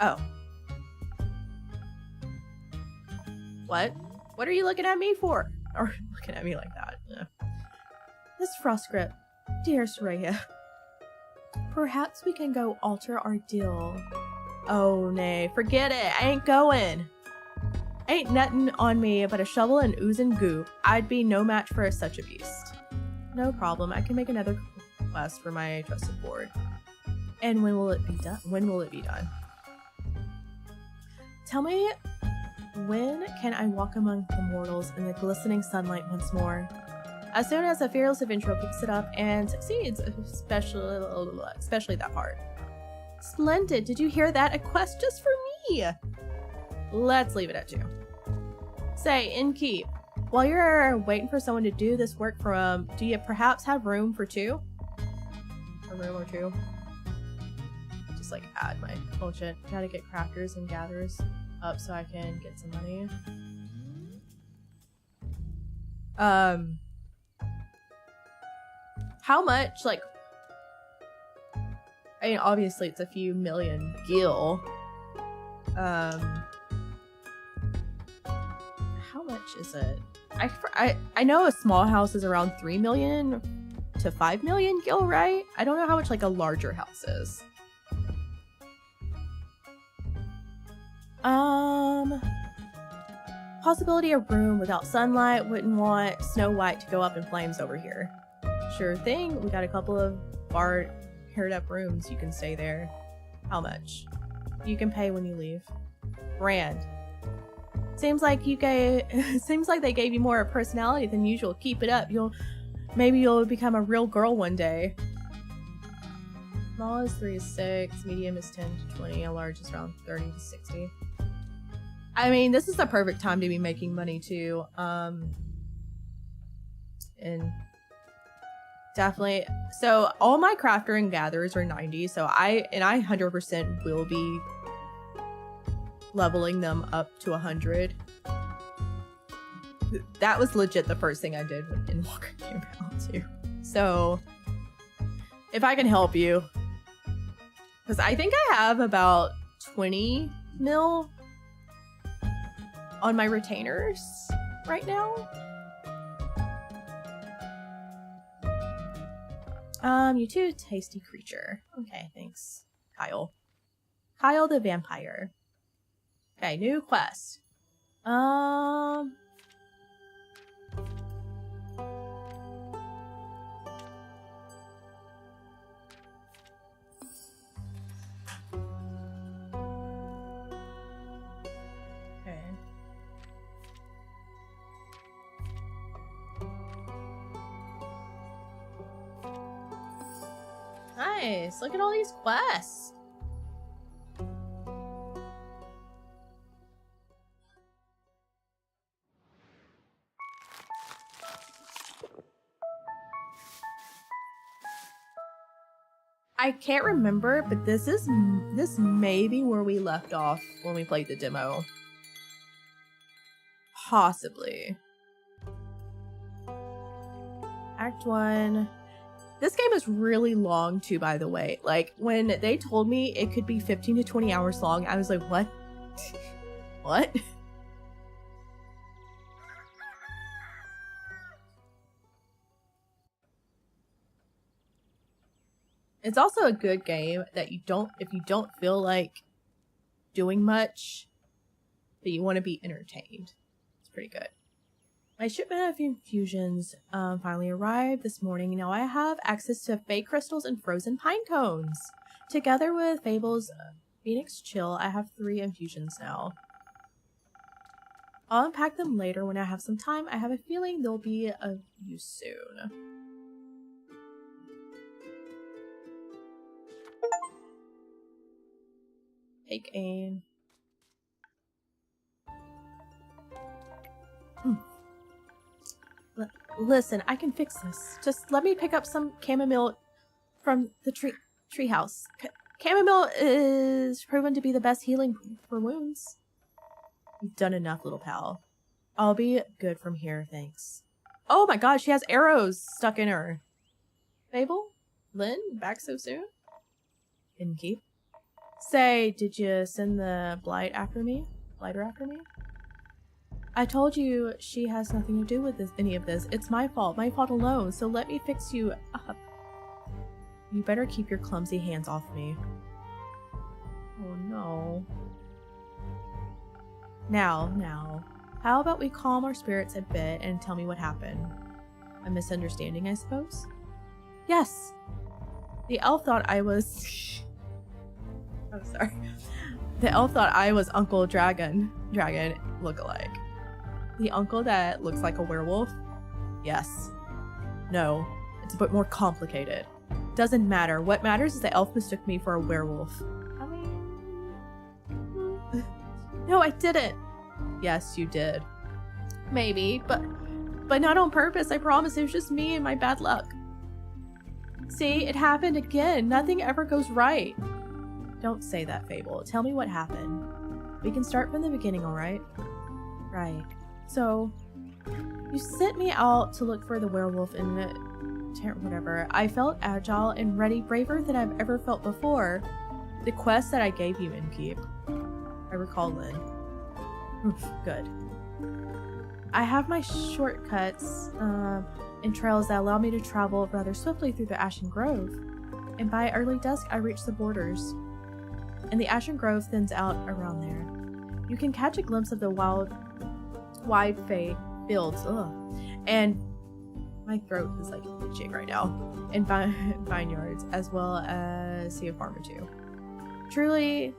Oh. What? What are you looking at me for? Or looking at me like that? Yeah. This frost grip. Dear Soraya. Perhaps we can go alter our deal. Oh, nay. Forget it. I ain't going. Ain't nothing on me but a shovel and oozing goo. I'd be no match for such a beast. No problem. I can make another request for my trusted board. And when will it be done? When will it be done? Tell me, when can I walk among the mortals in the glistening sunlight once more? As soon as a fearless adventurer picks it up and succeeds, especially that part. Splendid, did you hear that? A quest just for me! Let's leave it at 2. Say, innkeep, while you're waiting for someone to do this work do you perhaps have room for 2? A room or 2? Just like add my bullshit. Gotta get crafters and gatherers up so I can get some money. How much, like, I mean, obviously it's a few million gil. How much is it? I know a small house is around 3 million to 5 million gil, right? I don't know how much like a larger house is. Possibility of room without sunlight. Wouldn't want Snow White to go up in flames over here. Sure thing. We got a couple of paired up rooms. You can stay there. How much? You can pay when you leave. Grand. Seems like they gave you more personality than usual. Keep it up. Maybe you'll become a real girl one day. Small is 3 to 6, medium is 10 to 20, and large is around 30 to 60. I mean, this is the perfect time to be making money too. And definitely, so all my crafter and gatherers are 90, so I 100% will be leveling them up to 100. That was legit the first thing I did when Endwalker came out too. So if I can help you, because I think I have about 20 mil on my retainers right now. You too, tasty creature. Okay, thanks, Kyle. Kyle the vampire. Okay, new quest. Nice. Look at all these quests. I can't remember, but this may be where we left off when we played the demo. Possibly. Act 1. This game is really long too, by the way. Like, when they told me it could be 15 to 20 hours long, I was like, what? What? It's also a good game that if you don't feel like doing much, but you want to be entertained. It's pretty good. My shipment of infusions finally arrived this morning. Now I have access to fake crystals and frozen pine cones. Together with Fable's Phoenix Chill, I have 3 infusions now. I'll unpack them later when I have some time. I have a feeling they'll be of use soon. Take aim. Listen, I can fix this. Just let me pick up some chamomile from the treehouse. Chamomile is proven to be the best healing for wounds. You've done enough, little pal. I'll be good from here, thanks. Oh my god, she has arrows stuck in her. Fable? Lynn? Back so soon? Innkeep? Say, did you send the blighter after me? I told you she has nothing to do with any of this. It's my fault alone, so let me fix you up. You better keep your clumsy hands off me. Oh no. Now, how about we calm our spirits a bit and tell me what happened? A misunderstanding, I suppose? Yes. The elf thought I was... I'm sorry. The elf thought I was Uncle Dragon lookalike. The uncle that looks like a werewolf? Yes. No, it's a bit more complicated. Doesn't matter. What matters is the elf mistook me for a werewolf. I mean... No, I didn't. Yes, you did. Maybe, but not on purpose, I promise. It was just me and my bad luck. See, it happened again. Nothing ever goes right. Don't say that, Fable. Tell me what happened. We can start from the beginning, alright? Right. So, you sent me out to look for the werewolf in the... whatever. I felt agile and ready, braver than I've ever felt before. The quest that I gave you, Innkeep. I recall Lynn. Oof, good. I have my shortcuts and trails that allow me to travel rather swiftly through the Ashen Grove. And by early dusk, I reach the borders. And the Ashen Grove thins out around there. You can catch a glimpse of the wide fields. Ugh. And my throat is like itching right now. And vineyards, as well as see a farm or two. Truly,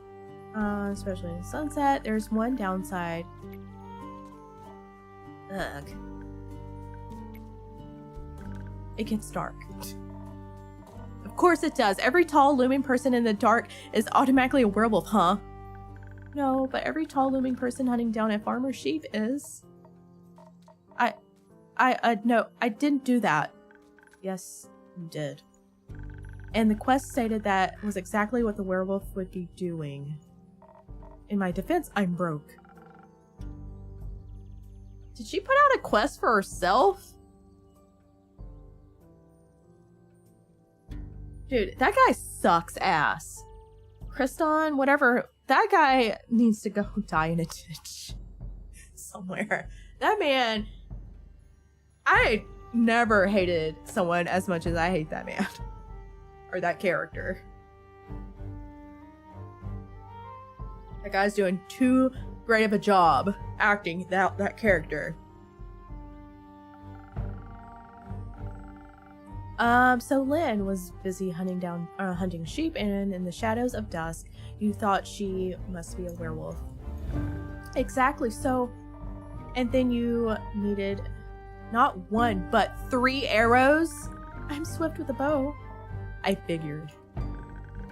especially in sunset, there's one downside. Ugh. It gets dark. Of course it does. Every tall, looming person in the dark is automatically a werewolf, huh? No, but every tall, looming person hunting down a farmer's sheep is. No, I didn't do that. Yes, you did. And the quest stated that was exactly what the werewolf would be doing. In my defense, I'm broke. Did she put out a quest for herself? Dude, that guy sucks ass. Kriston, whatever. That guy needs to go die in a ditch. Somewhere. That man... I never hated someone as much as I hate that man. Or that character. That guy's doing too great of a job acting that character. So Lynn was busy hunting sheep, and in the shadows of dusk, you thought she must be a werewolf. Exactly, so... And then you needed not one, but 3 arrows? I'm swift with a bow. I figured.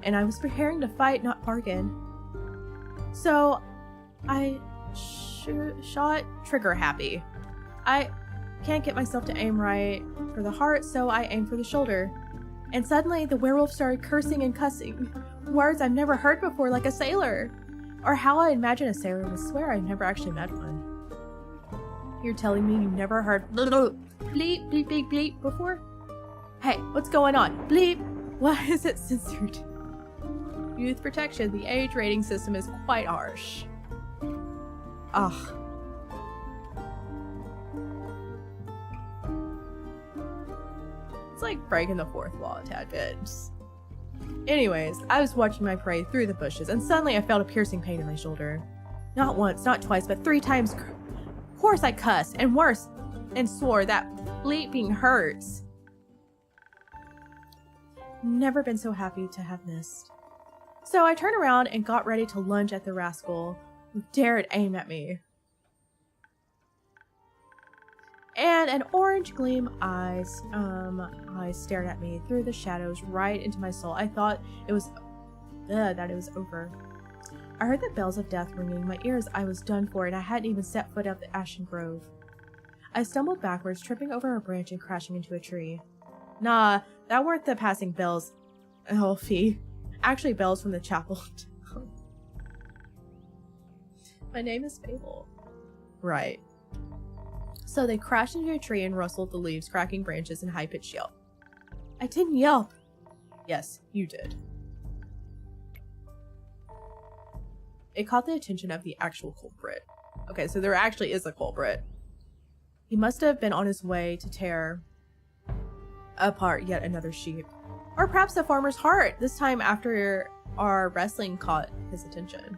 And I was preparing to fight, not bargain. So, I shot trigger happy. I can't get myself to aim right for the heart, so I aimed for the shoulder. And suddenly, the werewolf started cursing and cussing. Words I've never heard before, like a sailor. Or how I imagine a sailor would swear. I've never actually met one. You're telling me you've never heard bleep, bleep, bleep, bleep before? Hey, what's going on? Bleep! Why is it censored? Youth protection. The age rating system is quite harsh. Ugh. It's like breaking the 4th wall a tad bit. Anyways, I was watching my prey through the bushes, and suddenly I felt a piercing pain in my shoulder. Not once, not twice, but 3 times. Of course I cussed, and worse, and swore that bleeping hurts. Never been so happy to have missed. So I turned around and got ready to lunge at the rascal who dared aim at me. And an orange gleam eyes stared at me through the shadows right into my soul. I thought it was that it was over. I heard the bells of death ringing in my ears. I was done for, and I hadn't even set foot up the Ashen Grove. I stumbled backwards, tripping over a branch and crashing into a tree. Nah, that weren't the passing bells, Elfie. Actually, bells from the chapel. My name is Fable. Right. So they crashed into a tree and rustled the leaves, cracking branches and high-pitched yelp. I didn't yelp. Yes, you did. It caught the attention of the actual culprit. Okay, so there actually is a culprit. He must have been on his way to tear apart yet another sheep. Or perhaps the farmer's heart, this time after our wrestling caught his attention.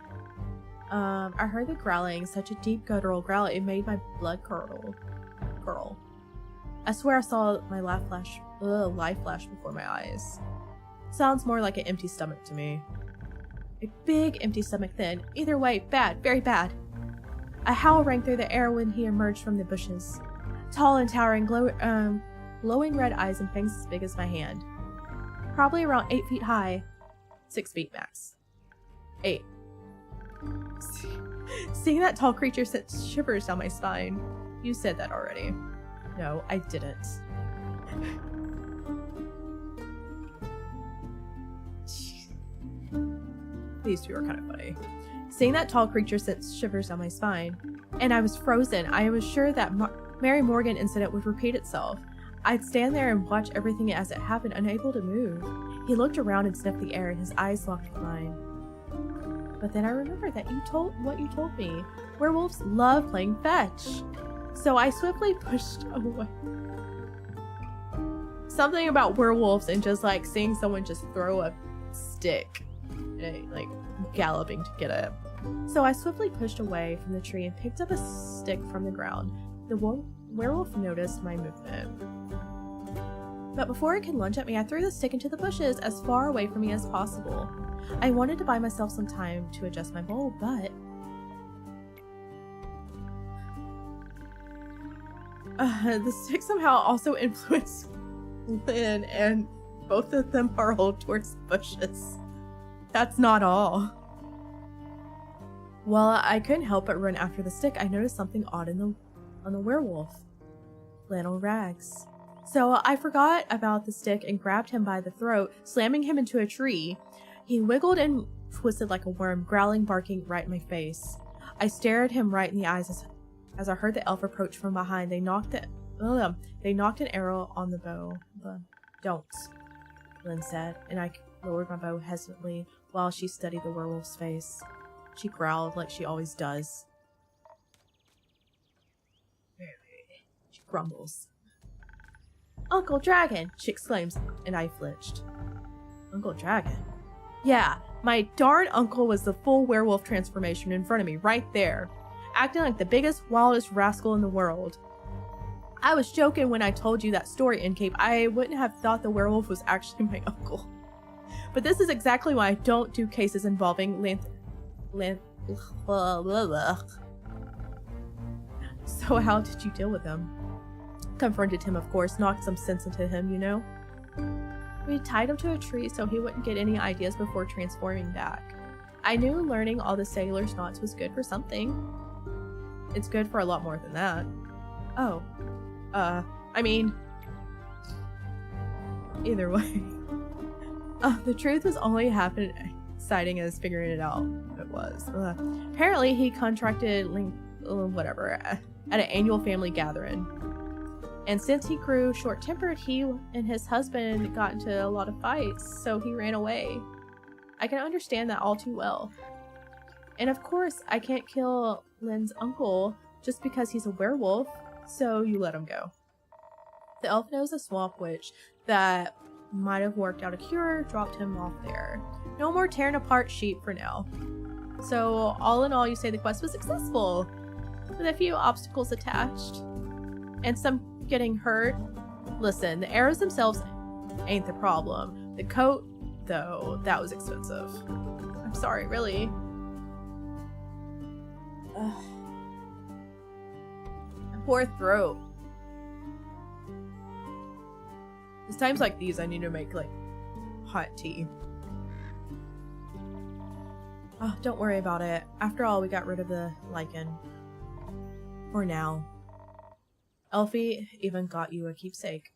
I heard the growling, such a deep guttural growl, it made my blood curdle. I swear I saw my life flash before my eyes. Sounds more like an empty stomach to me. A big empty stomach then. Either way, bad, very bad. A howl rang through the air when he emerged from the bushes. Tall and towering, glowing red eyes and fangs as big as my hand. Probably around 8 feet high. 6 feet max. 8. Seeing that tall creature sent shivers down my spine. You said that already. No, I didn't. These two are kind of funny. Seeing that tall creature sent shivers down my spine. And I was frozen. I was sure that Mary Morgan incident would repeat itself. I'd stand there and watch everything as it happened, unable to move. He looked around and sniffed the air, and his eyes locked with mine. But then I remembered that what you told me. Werewolves love playing fetch. So I swiftly pushed away. Something about werewolves and just like seeing someone just throw a stick and like galloping to get it. So I swiftly pushed away from the tree and picked up a stick from the ground. The werewolf noticed my movement. But before it could lunge at me, I threw the stick into the bushes as far away from me as possible. I wanted to buy myself some time to adjust my bowl, but... the stick somehow also influenced Lynn, and both of them hurled towards the bushes. That's not all. While I couldn't help but run after the stick, I noticed something odd on the werewolf. Flannel rags. So I forgot about the stick and grabbed him by the throat, slamming him into a tree. He wiggled and twisted like a worm, growling, barking right in my face. I stared at him right in the eyes as I heard the elf approach from behind. They knocked an arrow on the bow. Don't, Lynn said, and I lowered my bow hesitantly while she studied the werewolf's face. She growled like she always does. She grumbles. Uncle Dragon, she exclaims, and I flinched. Uncle Dragon? Yeah, my darn uncle was the full werewolf transformation in front of me, right there, acting like the biggest, wildest rascal in the world. I was joking when I told you that story, Incape. I wouldn't have thought the werewolf was actually my uncle. But this is exactly why I don't do cases involving So how did you deal with him? Confronted him, of course, knocked some sense into him, you know? We tied him to a tree so he wouldn't get any ideas before transforming back. I knew learning all the sailor's knots was good for something. It's good for a lot more than that. Oh. I mean... Either way. The truth was only half as exciting as figuring it out. It was. Apparently he contracted whatever at an annual family gathering. And since he grew short-tempered, he and his husband got into a lot of fights, so he ran away. I can understand that all too well. And of course, I can't kill Lynn's uncle just because he's a werewolf, so you let him go. The elf knows a swamp witch that might have worked out a cure, dropped him off there. No more tearing apart sheep for now. So all in all, you say the quest was successful, with a few obstacles attached, and some getting hurt. Listen, the arrows themselves ain't the problem. The coat, though, that was expensive. I'm sorry, really. Ugh. Poor throat. It's times like these I need to make, like, hot tea. Oh, don't worry about it. After all, we got rid of the lichen. For now. Elfie even got you a keepsake.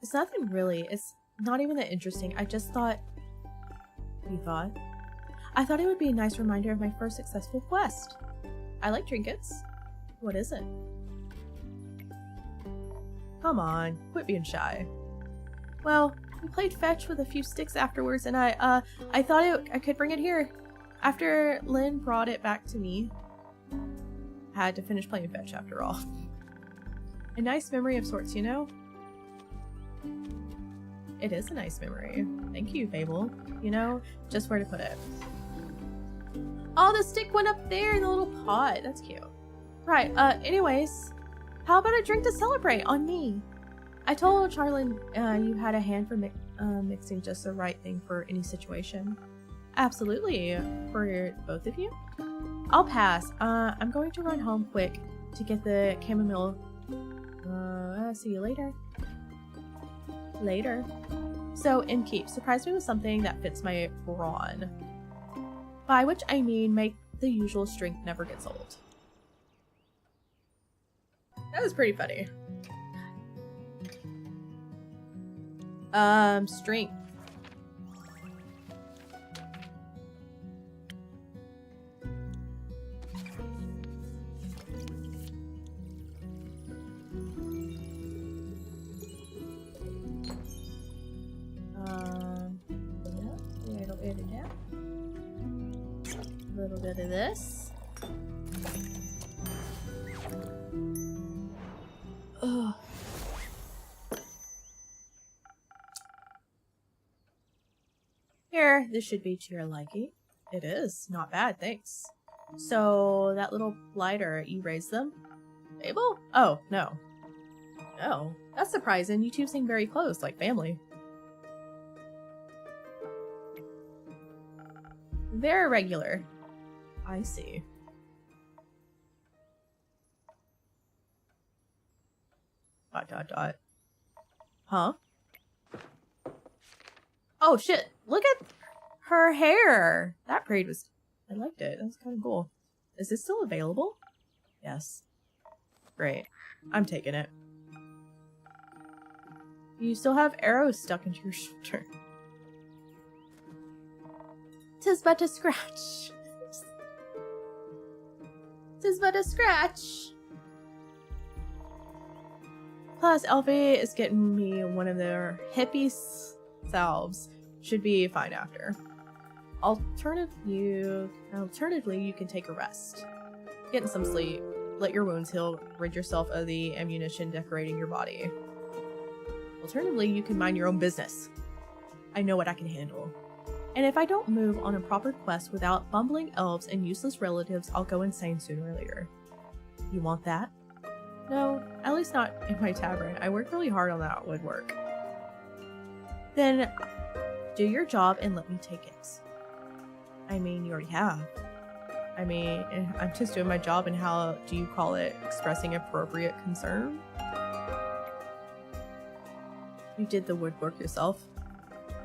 It's nothing really. It's not even that interesting. I just thought... You thought? I thought it would be a nice reminder of my first successful quest. I like trinkets. What is it? Come on, quit being shy. Well, we played fetch with a few sticks afterwards, and I thought I could bring it here. After Lynn brought it back to me, I had to finish playing fetch after all. A nice memory of sorts, you know? It is a nice memory. Thank you, Fable. You know, just where to put it. Oh, the stick went up there in the little pot. That's cute. Right, anyways, how about a drink to celebrate on me? I told Charlene you had a hand for mixing just the right thing for any situation. Absolutely. For both of you? I'll pass. I'm going to run home quick to get the chamomile See you later. Later. So, Innkeep, surprise me with something that fits my brawn. By which I mean make the usual strength never gets old. That was pretty funny. Strength. A little bit of this. Ugh. Here, this should be to your liking. It is. Not bad, thanks. So, that little blighter, you raised them? Abel? Oh, no. No. That's surprising. You two seem very close, like family. They're irregular. I see. Dot, dot, dot. Huh? Oh, shit. Look at her hair. That braid was... I liked it. That was kind of cool. Is this still available? Yes. Great. I'm taking it. You still have arrows stuck into your shoulder. 'Tis but a scratch. 'Tis but a scratch. Plus, Elfie is getting me one of their hippie salves. Should be fine after. Alternatively, you can take a rest. Get some sleep. Let your wounds heal. Rid yourself of the ammunition decorating your body. Alternatively, you can mind your own business. I know what I can handle. And if I don't move on a proper quest without bumbling elves and useless relatives, I'll go insane sooner or later. You want that? No, at least not in my tavern. I worked really hard on that woodwork. Then, do your job and let me take it. I mean, you already have. I mean, I'm just doing my job, and how do you call it? Expressing appropriate concern? You did the woodwork yourself.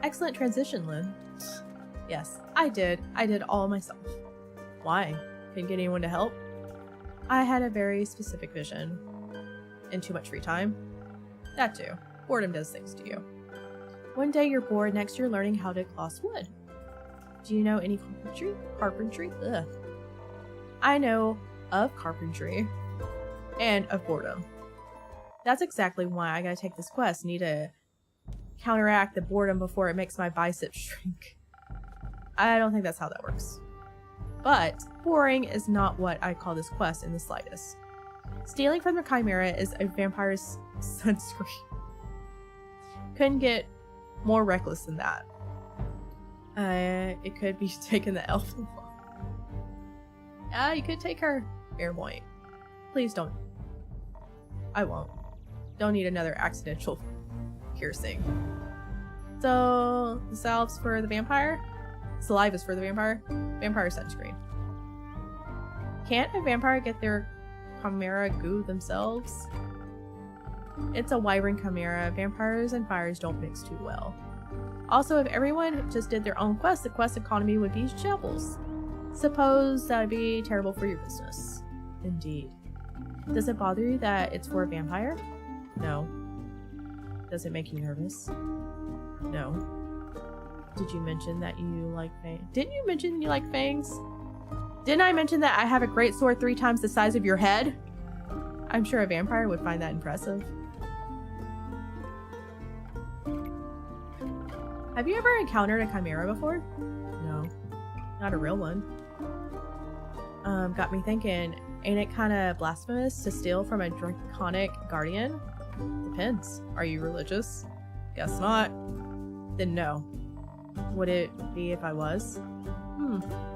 Excellent transition, Lynn. Yes, I did. I did all myself. Why? Couldn't get anyone to help? I had a very specific vision. And too much free time? That too. Boredom does things to you. One day you're bored, next you're learning how to gloss wood. Do you know any carpentry? Ugh. I know of carpentry. And of boredom. That's exactly why I gotta take this quest. Need to counteract the boredom before it makes my biceps shrink. I don't think that's how that works. But boring is not what I call this quest in the slightest. Stealing from the Chimera is a vampire's sunscreen. Couldn't get more reckless than that. It could be taking the elf. You could take her. Fair point. Please don't. I won't. Don't need another accidental piercing. So, the salves for the vampire? Saliva's for the vampire? Vampire sunscreen. Can't a vampire get their chimera goo themselves? It's a wyvern chimera. Vampires and fires don't mix too well. Also, if everyone just did their own quest, the quest economy would be shambles. Suppose that would be terrible for your business. Indeed. Does it bother you that it's for a vampire? No. Does it make you nervous? No. Did you mention that you like fangs? Didn't you mention you like fangs? Didn't I mention that I have a great sword 3 times the size of your head? I'm sure a vampire would find that impressive. Have you ever encountered a chimera before? No. Not a real one. Got me thinking, ain't it kind of blasphemous to steal from a draconic guardian? Depends. Are you religious? Guess not. Then no. Would it be if I was?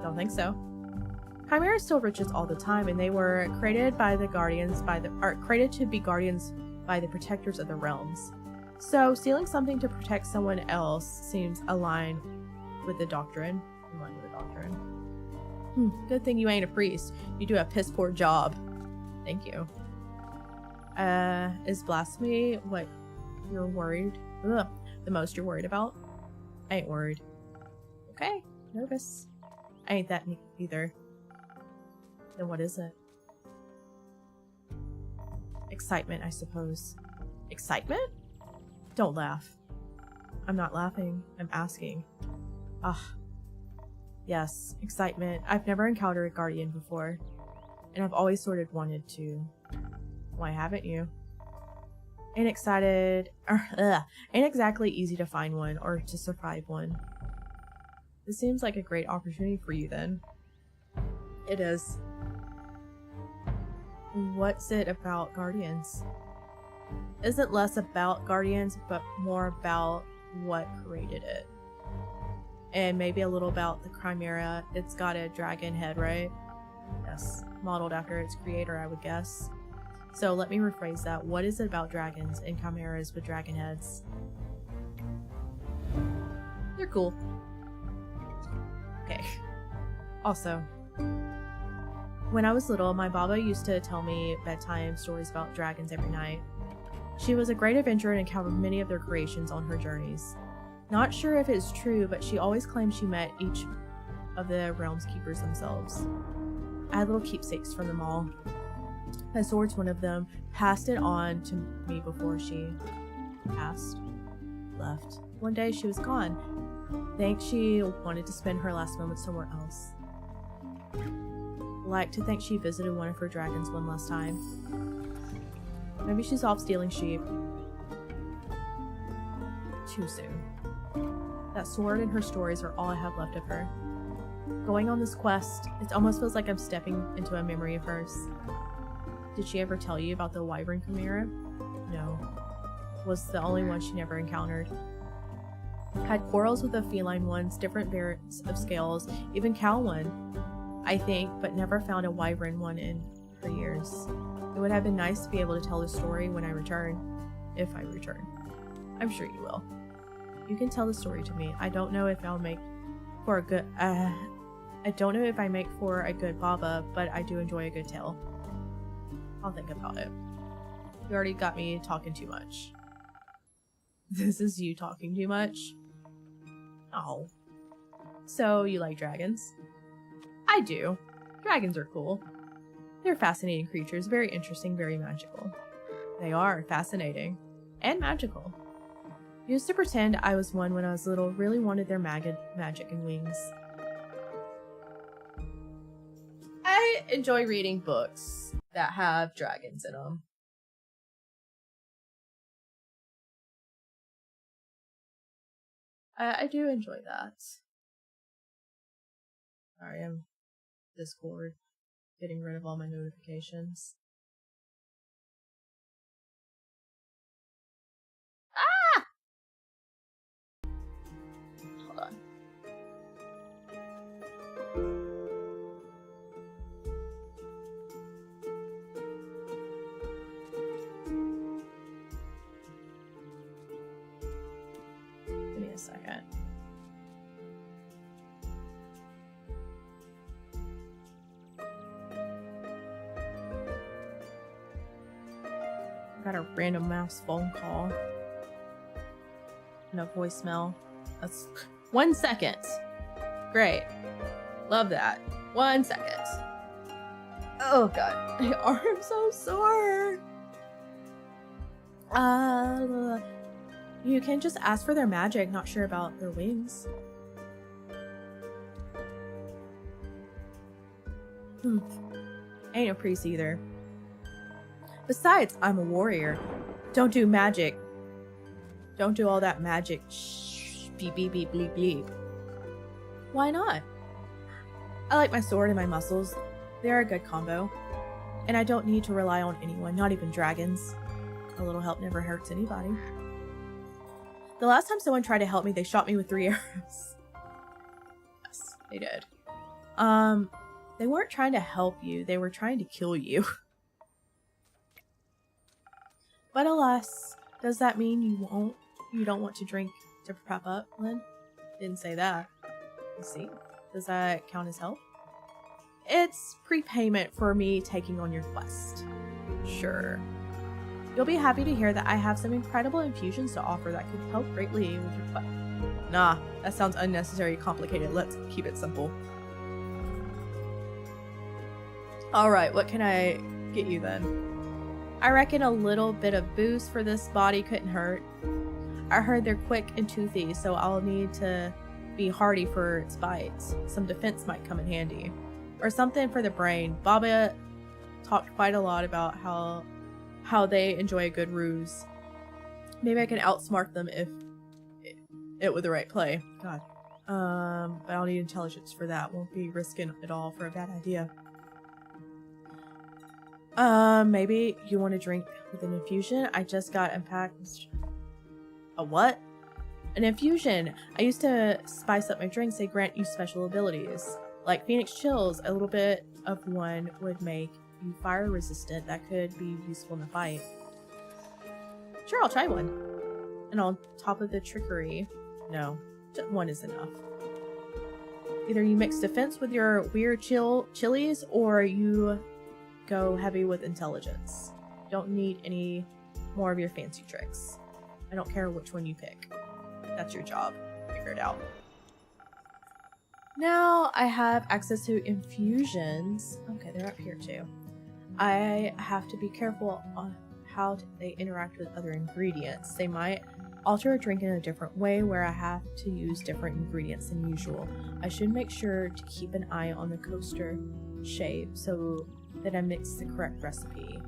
Don't think so. Chimeras steal riches all the time, and they were created by the guardians created to be guardians by the protectors of the realms. So stealing something to protect someone else seems aligned with the doctrine. Good thing you ain't a priest. You do a piss poor job. Thank you. Is blasphemy what you're worried? Ugh, the most you're worried about? I ain't worried. Okay, nervous. I ain't that either. Then what is it? Excitement, I suppose. Excitement? Don't laugh. I'm not laughing. I'm asking. Ah. Yes, excitement. I've never encountered a guardian before, and I've always sort of wanted to. Why haven't you? Ain't exactly easy to find one or to survive one. This seems like a great opportunity for you then. It is. What's it about guardians? Isn't less about guardians, but more about what created it. And maybe a little about the Chimera. It's got a dragon head, right? Yes, modeled after its creator, I would guess. So let me rephrase that. What is it about dragons and chimeras with dragon heads? They're cool. Okay. Also, when I was little, my Baba used to tell me bedtime stories about dragons every night. She was a great adventurer and encountered many of their creations on her journeys. Not sure if it's true, but she always claimed she met each of the realm's keepers themselves. I had little keepsakes from them all. My sword's one of them. Passed it on to me before she left. One day she was gone. Think she wanted to spend her last moments somewhere else. Like to think she visited one of her dragons one last time. Maybe she's off stealing sheep. Too soon. That sword and her stories are all I have left of her. Going on this quest, it almost feels like I'm stepping into a memory of hers. Did she ever tell you about the wyvern chimera? No. Was the only one she never encountered. Had quarrels with the feline ones, different variants of scales, even cow one, I think, but never found a wyvern one in for years. It would have been nice to be able to tell the story when I return. If I return. I'm sure you will. You can tell the story to me. I don't know if I'll make for a good I don't know if I make for a good Baba, but I do enjoy a good tale. I'll think about it. You already got me talking too much. This is you talking too much? Oh. So, you like dragons? I do. Dragons are cool. They're fascinating creatures, very interesting, very magical. They are fascinating. And magical. Used to pretend I was one when I was little, really wanted their magic and wings. I enjoy reading books that have dragons in them. I do enjoy that. Sorry, I'm Discord. Getting rid of all my notifications. Ah! Hold on. Give me a second. Got a random mouse phone call. No voicemail. That's 1 second. Great. Love that. 1 second. Oh god. My arm's so sore. You can just ask for their magic, not sure about their wings. Ain't a priest either. Besides, I'm a warrior. Don't do magic. Don't do all that magic. Shh. Beep, beep, beep, bleep, bleep. Why not? I like my sword and my muscles. They're a good combo. And I don't need to rely on anyone, not even dragons. A little help never hurts anybody. The last time someone tried to help me, they shot me with 3 arrows. Yes, they did. They weren't trying to help you. They were trying to kill you. But alas, does that mean you don't want to drink to prep up, Lynn? Didn't say that. Let's see. Does that count as help? It's prepayment for me taking on your quest. Sure. You'll be happy to hear that I have some incredible infusions to offer that could help greatly with your Nah, that sounds unnecessarily complicated. Let's keep it simple. Alright, what can I get you then? I reckon a little bit of boost for this body couldn't hurt. I heard they're quick and toothy, so I'll need to be hardy for its bites. Some defense might come in handy. Or something for the brain. Baba talked quite a lot about how they enjoy a good ruse. Maybe I can outsmart them if it with the right play. God. But I'll need intelligence for that. Won't be risking it all for a bad idea. Maybe you want to drink with an infusion? I just got unpacked. A what? An infusion. I used to spice up my drinks. They grant you special abilities. Like Phoenix Chills, a little bit of one would make you fire resistant. That could be useful in the fight. Sure, I'll try one. And on top of the trickery, no, just one is enough. Either you mix defense with your weird chilies, or you go heavy with intelligence. Don't need any more of your fancy tricks. I don't care which one you pick. That's your job. Figure it out. Now I have access to infusions. Okay, they're up here too. I have to be careful on how they interact with other ingredients. They might alter a drink in a different way where I have to use different ingredients than usual. I should make sure to keep an eye on the coaster shape so that I mix the correct recipe.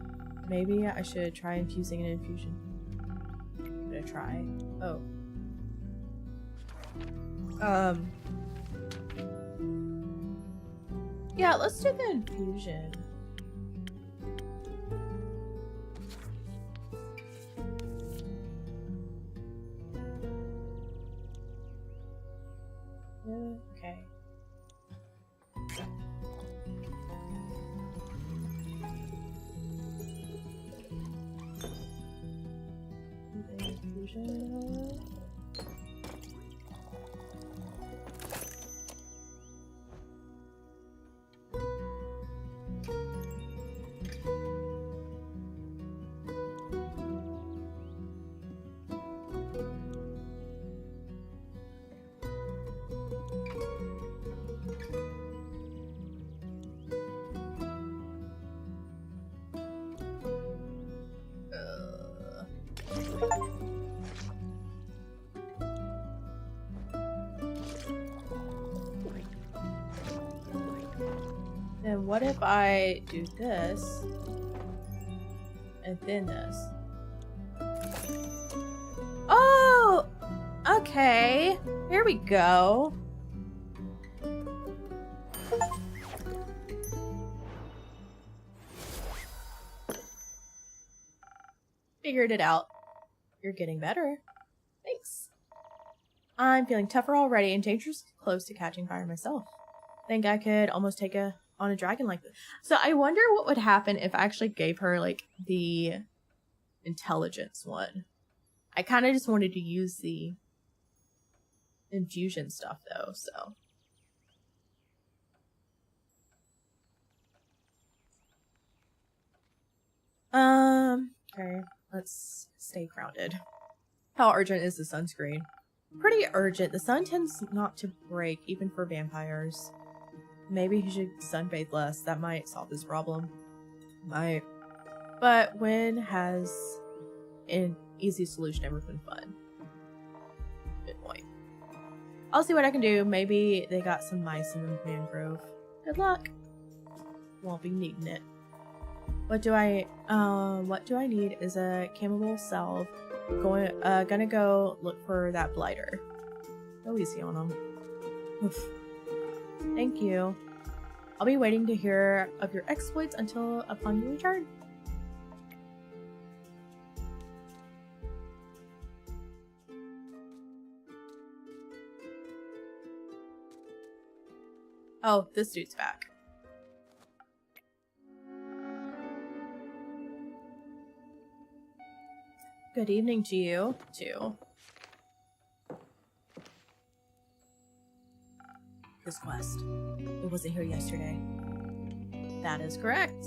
Maybe I should try infusing an infusion. I'm gonna try. Oh. Yeah, let's do the infusion. Okay. Infusion. Then what if I do this and then this? Oh, okay. Here we go. Figured it out. You're getting better. Thanks. I'm feeling tougher already and dangerously close to catching fire myself. Think I could almost take on a dragon like this. So I wonder what would happen if I actually gave her like the intelligence one. I kind of just wanted to use the infusion stuff though, so. Okay, let's stay grounded. How urgent is the sunscreen? Pretty urgent. The sun tends not to break, even for vampires. Maybe he should sunbathe less. That might solve this problem. Might. But when has an easy solution ever been fun? Good point. I'll see what I can do. Maybe they got some mice in the mangrove. Good luck. Won't be needing it. What do I need is a chamomile salve. Gonna go look for that blighter. Go easy on him. Oof. Thank you. I'll be waiting to hear of your exploits until upon your return. Oh, this dude's back. Good evening to you, too. This quest. It wasn't here yesterday. That is correct.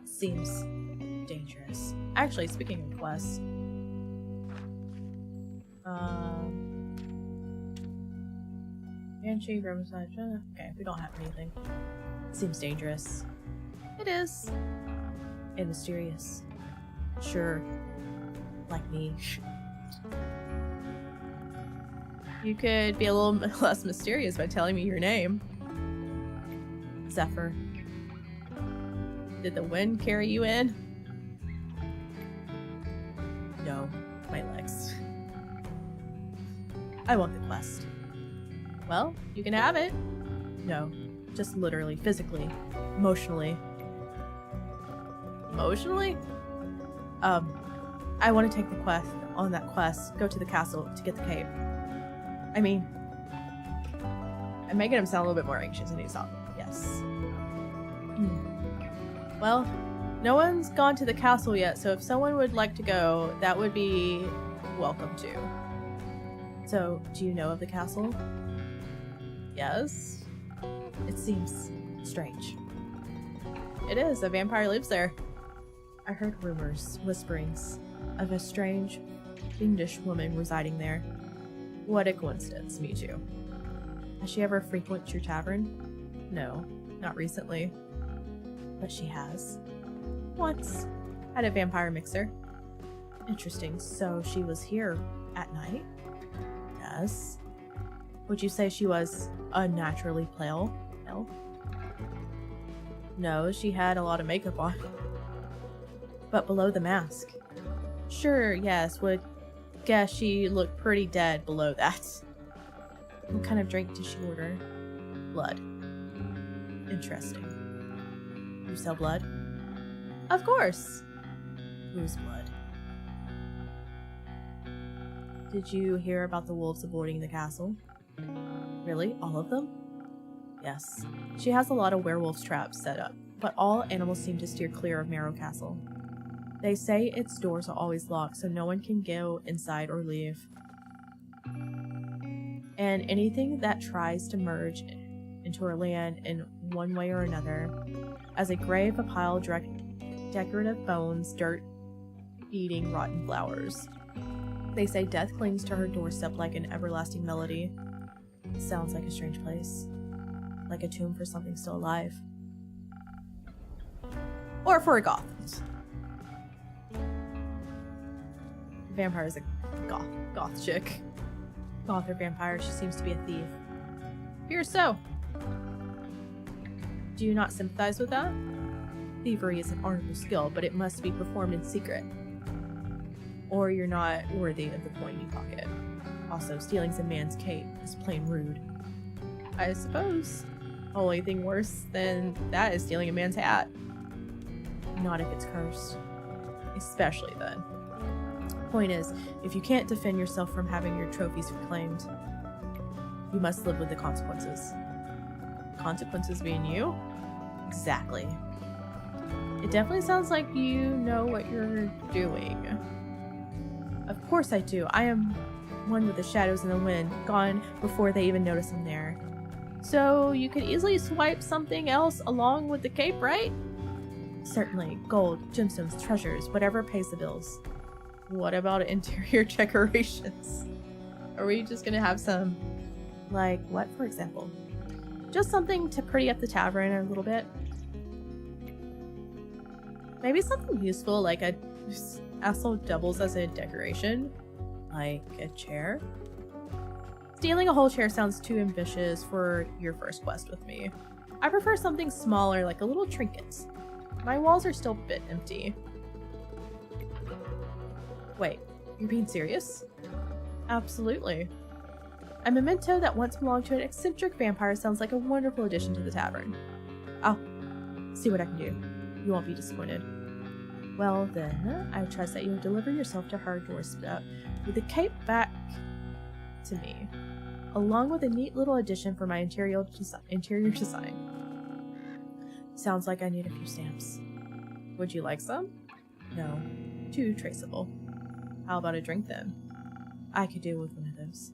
Seems dangerous. Actually, speaking of quests, Banshee, Riverside. Okay, we don't have anything. Seems dangerous. It is. And mysterious. Sure. Like me. You could be a little less mysterious by telling me your name. Zephyr. Did the wind carry you in? No, my legs. I want the quest. Well, you can have it. No, just literally, physically, emotionally. Emotionally? I want to take the quest, on that quest, go to the castle to get the cape. I mean, I'm making him sound a little bit more anxious than he's not. Yes. Well, no one's gone to the castle yet, so if someone would like to go, that would be welcome to. So, do you know of the castle? Yes. It seems strange. It is. A vampire lives there. I heard rumors, whisperings, of a strange, fiendish woman residing there. What a coincidence, me too. Has she ever frequented your tavern? No, not recently. But she has. Once. At a vampire mixer. Interesting. So she was here at night? Yes. Would you say she was unnaturally pale? No. No, she had a lot of makeup on. But below the mask. Sure, yes, would guess she looked pretty dead below that. What kind of drink did she order? Blood. Interesting. You sell blood? Of course! Whose blood? Did you hear about the wolves avoiding the castle? Really? All of them? Yes. She has a lot of werewolf traps set up, but all animals seem to steer clear of Marrow Castle. They say its doors are always locked, so no one can go inside or leave. And anything that tries to merge into her land in one way or another, as a grave, a pile of decorative bones, dirt, eating rotten flowers. They say death clings to her doorstep like an everlasting melody. Sounds like a strange place. Like a tomb for something still alive. Or for a goth. Vampire is a goth chick. Goth or vampire, she seems to be a thief. Fear so. Do you not sympathize with that? Thievery is an honorable skill, but it must be performed in secret. Or you're not worthy of the coin you pocket. Also, stealing some man's cape is plain rude. I suppose. Only thing worse than that is stealing a man's hat. Not if it's cursed. Especially then. Point is, if you can't defend yourself from having your trophies reclaimed, you must live with the consequences. Consequences being you? Exactly. It definitely sounds like you know what you're doing. Of course I do. I am one with the shadows and the wind, gone before they even notice I'm there. So you could easily swipe something else along with the cape, right? Certainly. Gold, gemstones, treasures, whatever pays the bills. What about interior decorations? Are we just gonna have some, like, what, for example? Just something to pretty up the tavern a little bit. Maybe something useful, like a also doubles as a decoration, like a chair. Stealing a whole chair sounds too ambitious for your first quest with me. I prefer something smaller, like a little trinket. My walls are still a bit empty. Wait, you're being serious? Absolutely. A memento that once belonged to an eccentric vampire sounds like a wonderful addition to the tavern. I'll see what I can do. You won't be disappointed. Well then, I trust that you'll deliver yourself to her doorstep with the cape back to me, along with a neat little addition for my interior design. Sounds like I need a few stamps. Would you like some? No, too traceable. How about a drink then? I could do with one of those.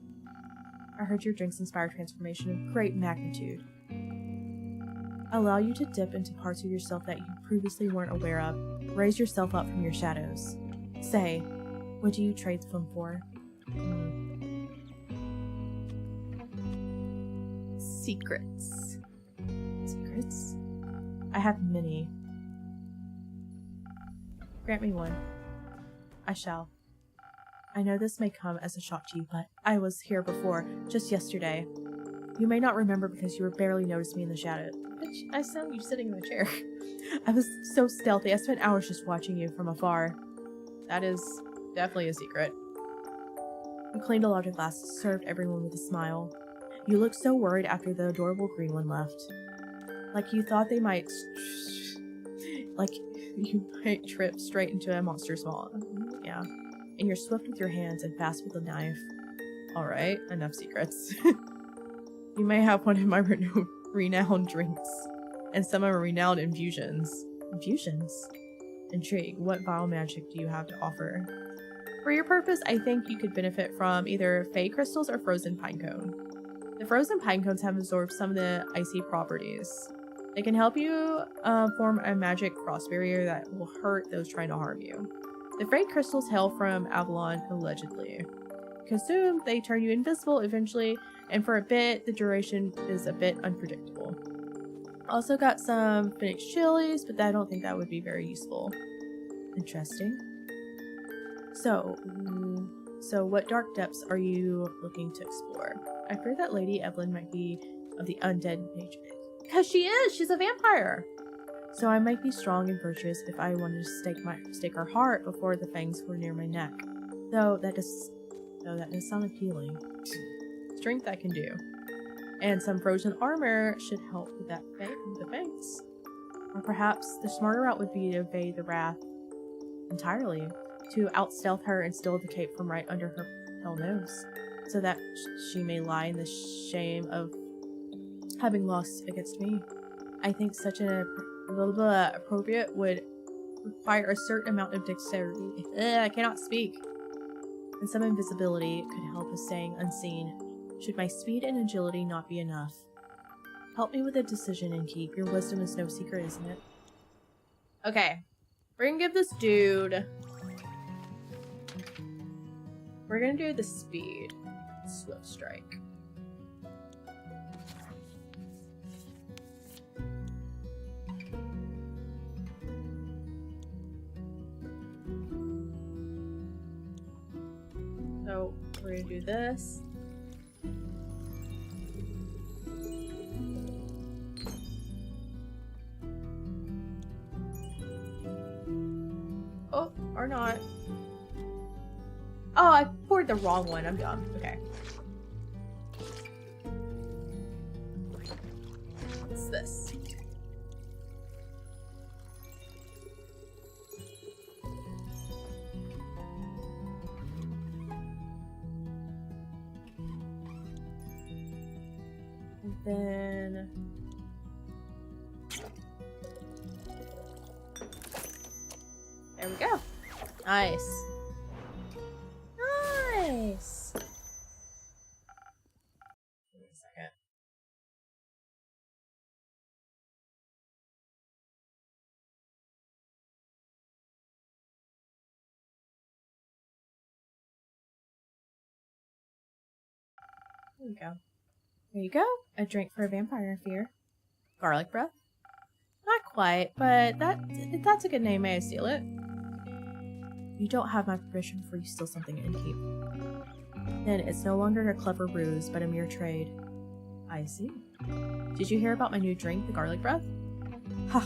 I heard your drinks inspire transformation of great magnitude. Allow you to dip into parts of yourself that you previously weren't aware of, raise yourself up from your shadows. Say, what do you trade them for? Secrets. Secrets? I have many. Grant me one. I shall. I know this may come as a shock to you, but I was here before, just yesterday. You may not remember because you barely noticed me in the shadow. Bitch, I saw you sitting in the chair. I was so stealthy, I spent hours just watching you from afar. That is definitely a secret. You cleaned a lot of glasses, served everyone with a smile. You looked so worried after the adorable green one left. Like you thought they might... like you might trip straight into a monster's maw. Yeah. And you're swift with your hands and fast with a knife. Alright, enough secrets. You may have one of my renowned drinks. And some of my renowned infusions. Infusions? Intrigue. What vile magic do you have to offer? For your purpose, I think you could benefit from either Fey crystals or frozen pinecone. The frozen pinecones have absorbed some of the icy properties. They can help you form a magic frost barrier that will hurt those trying to harm you. The Fey crystals hail from Avalon, allegedly. Consumed, they turn you invisible eventually, and for a bit, the duration is a bit unpredictable. Also got some Phoenix chilies, but I don't think that would be very useful. Interesting. So what dark depths are you looking to explore? I fear that Lady Evelyn might be of the undead nature. Because she is! She's a vampire! So I might be strong and virtuous if I wanted to stake her heart before the fangs were near my neck. Though that does sound appealing. Strength I can do. And some frozen armor should help with that the fangs. Or perhaps the smarter route would be to evade the wrath entirely. To out-stealth her and steal the cape from right under her pale nose. So that she may lie in the shame of having lost against me. I think such an appropriate would require a certain amount of dexterity. I cannot speak. And some invisibility could help us staying unseen, should my speed and agility not be enough. Help me with a decision and keep. Your wisdom is no secret, isn't it? Okay. We're gonna give this dude... We're gonna do the speed. Swift strike. So we're gonna do this. Oh, or not. Oh, I poured the wrong one. I'm dumb. Okay. What's this? And then... there we go. Nice. Nice. Wait a second. There we go. There you go. A drink for a vampire, I fear. Garlic breath? Not quite, but if that's a good name, may I steal it? You don't have my permission before you steal something and keep. Then it's no longer a clever ruse, but a mere trade. I see. Did you hear about my new drink, the garlic breath? Ha!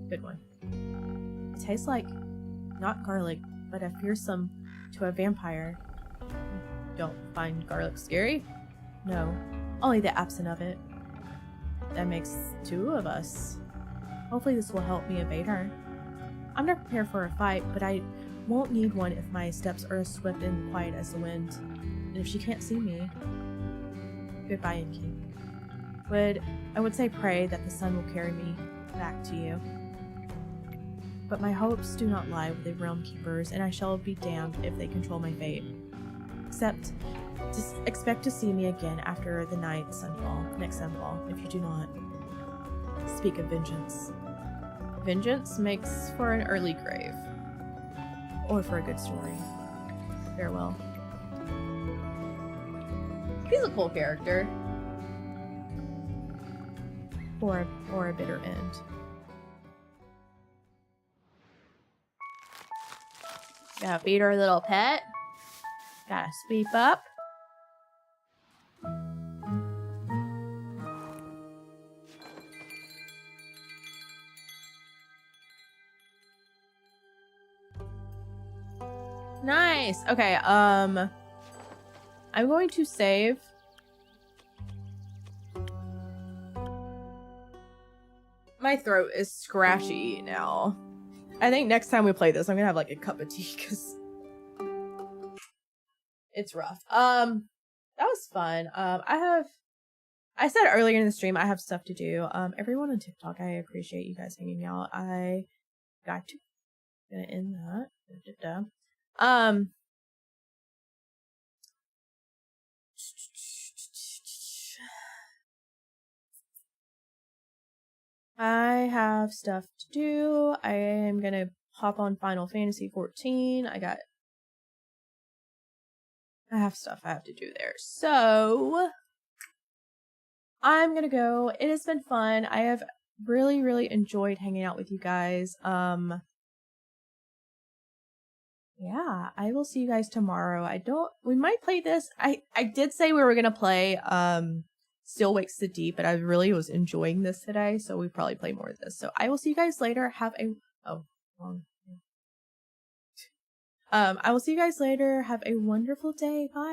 Good one. It tastes like, not garlic, but a fearsome to a vampire. Don't find garlic scary? No, only the absence of it. That makes two of us. Hopefully this will help me evade her. I'm not prepared for a fight, but I won't need one if my steps are as swift and quiet as the wind. And if she can't see me... Goodbye, Inky. I would say pray that the sun will carry me back to you. But my hopes do not lie with the realm keepers, and I shall be damned if they control my fate. Expect to see me again after the next sunfall, if you do not. Speak of vengeance. Vengeance makes for an early grave. Or for a good story. Farewell. He's a cool character. Or a bitter end. Gotta feed our little pet. Gotta sweep up. Nice. Okay, I'm going to save. My throat is scratchy now. I think next time we play this, I'm gonna have like a cup of tea because it's rough. That was fun. I said earlier in the stream, I have stuff to do. Everyone on TikTok, I appreciate you guys hanging out. I got to gonna end that. I have stuff to do. I am gonna hop on Final Fantasy 14. I have stuff I have to do there. So I'm gonna go. It has been fun. I have really, really enjoyed hanging out with you guys. Yeah, I will see you guys tomorrow. We might play this. I did say we were gonna play Still Wakes the Deep, but I really was enjoying this today, so we probably play more of this. So I will see you guys later. I will see you guys later. Have a wonderful day. Bye.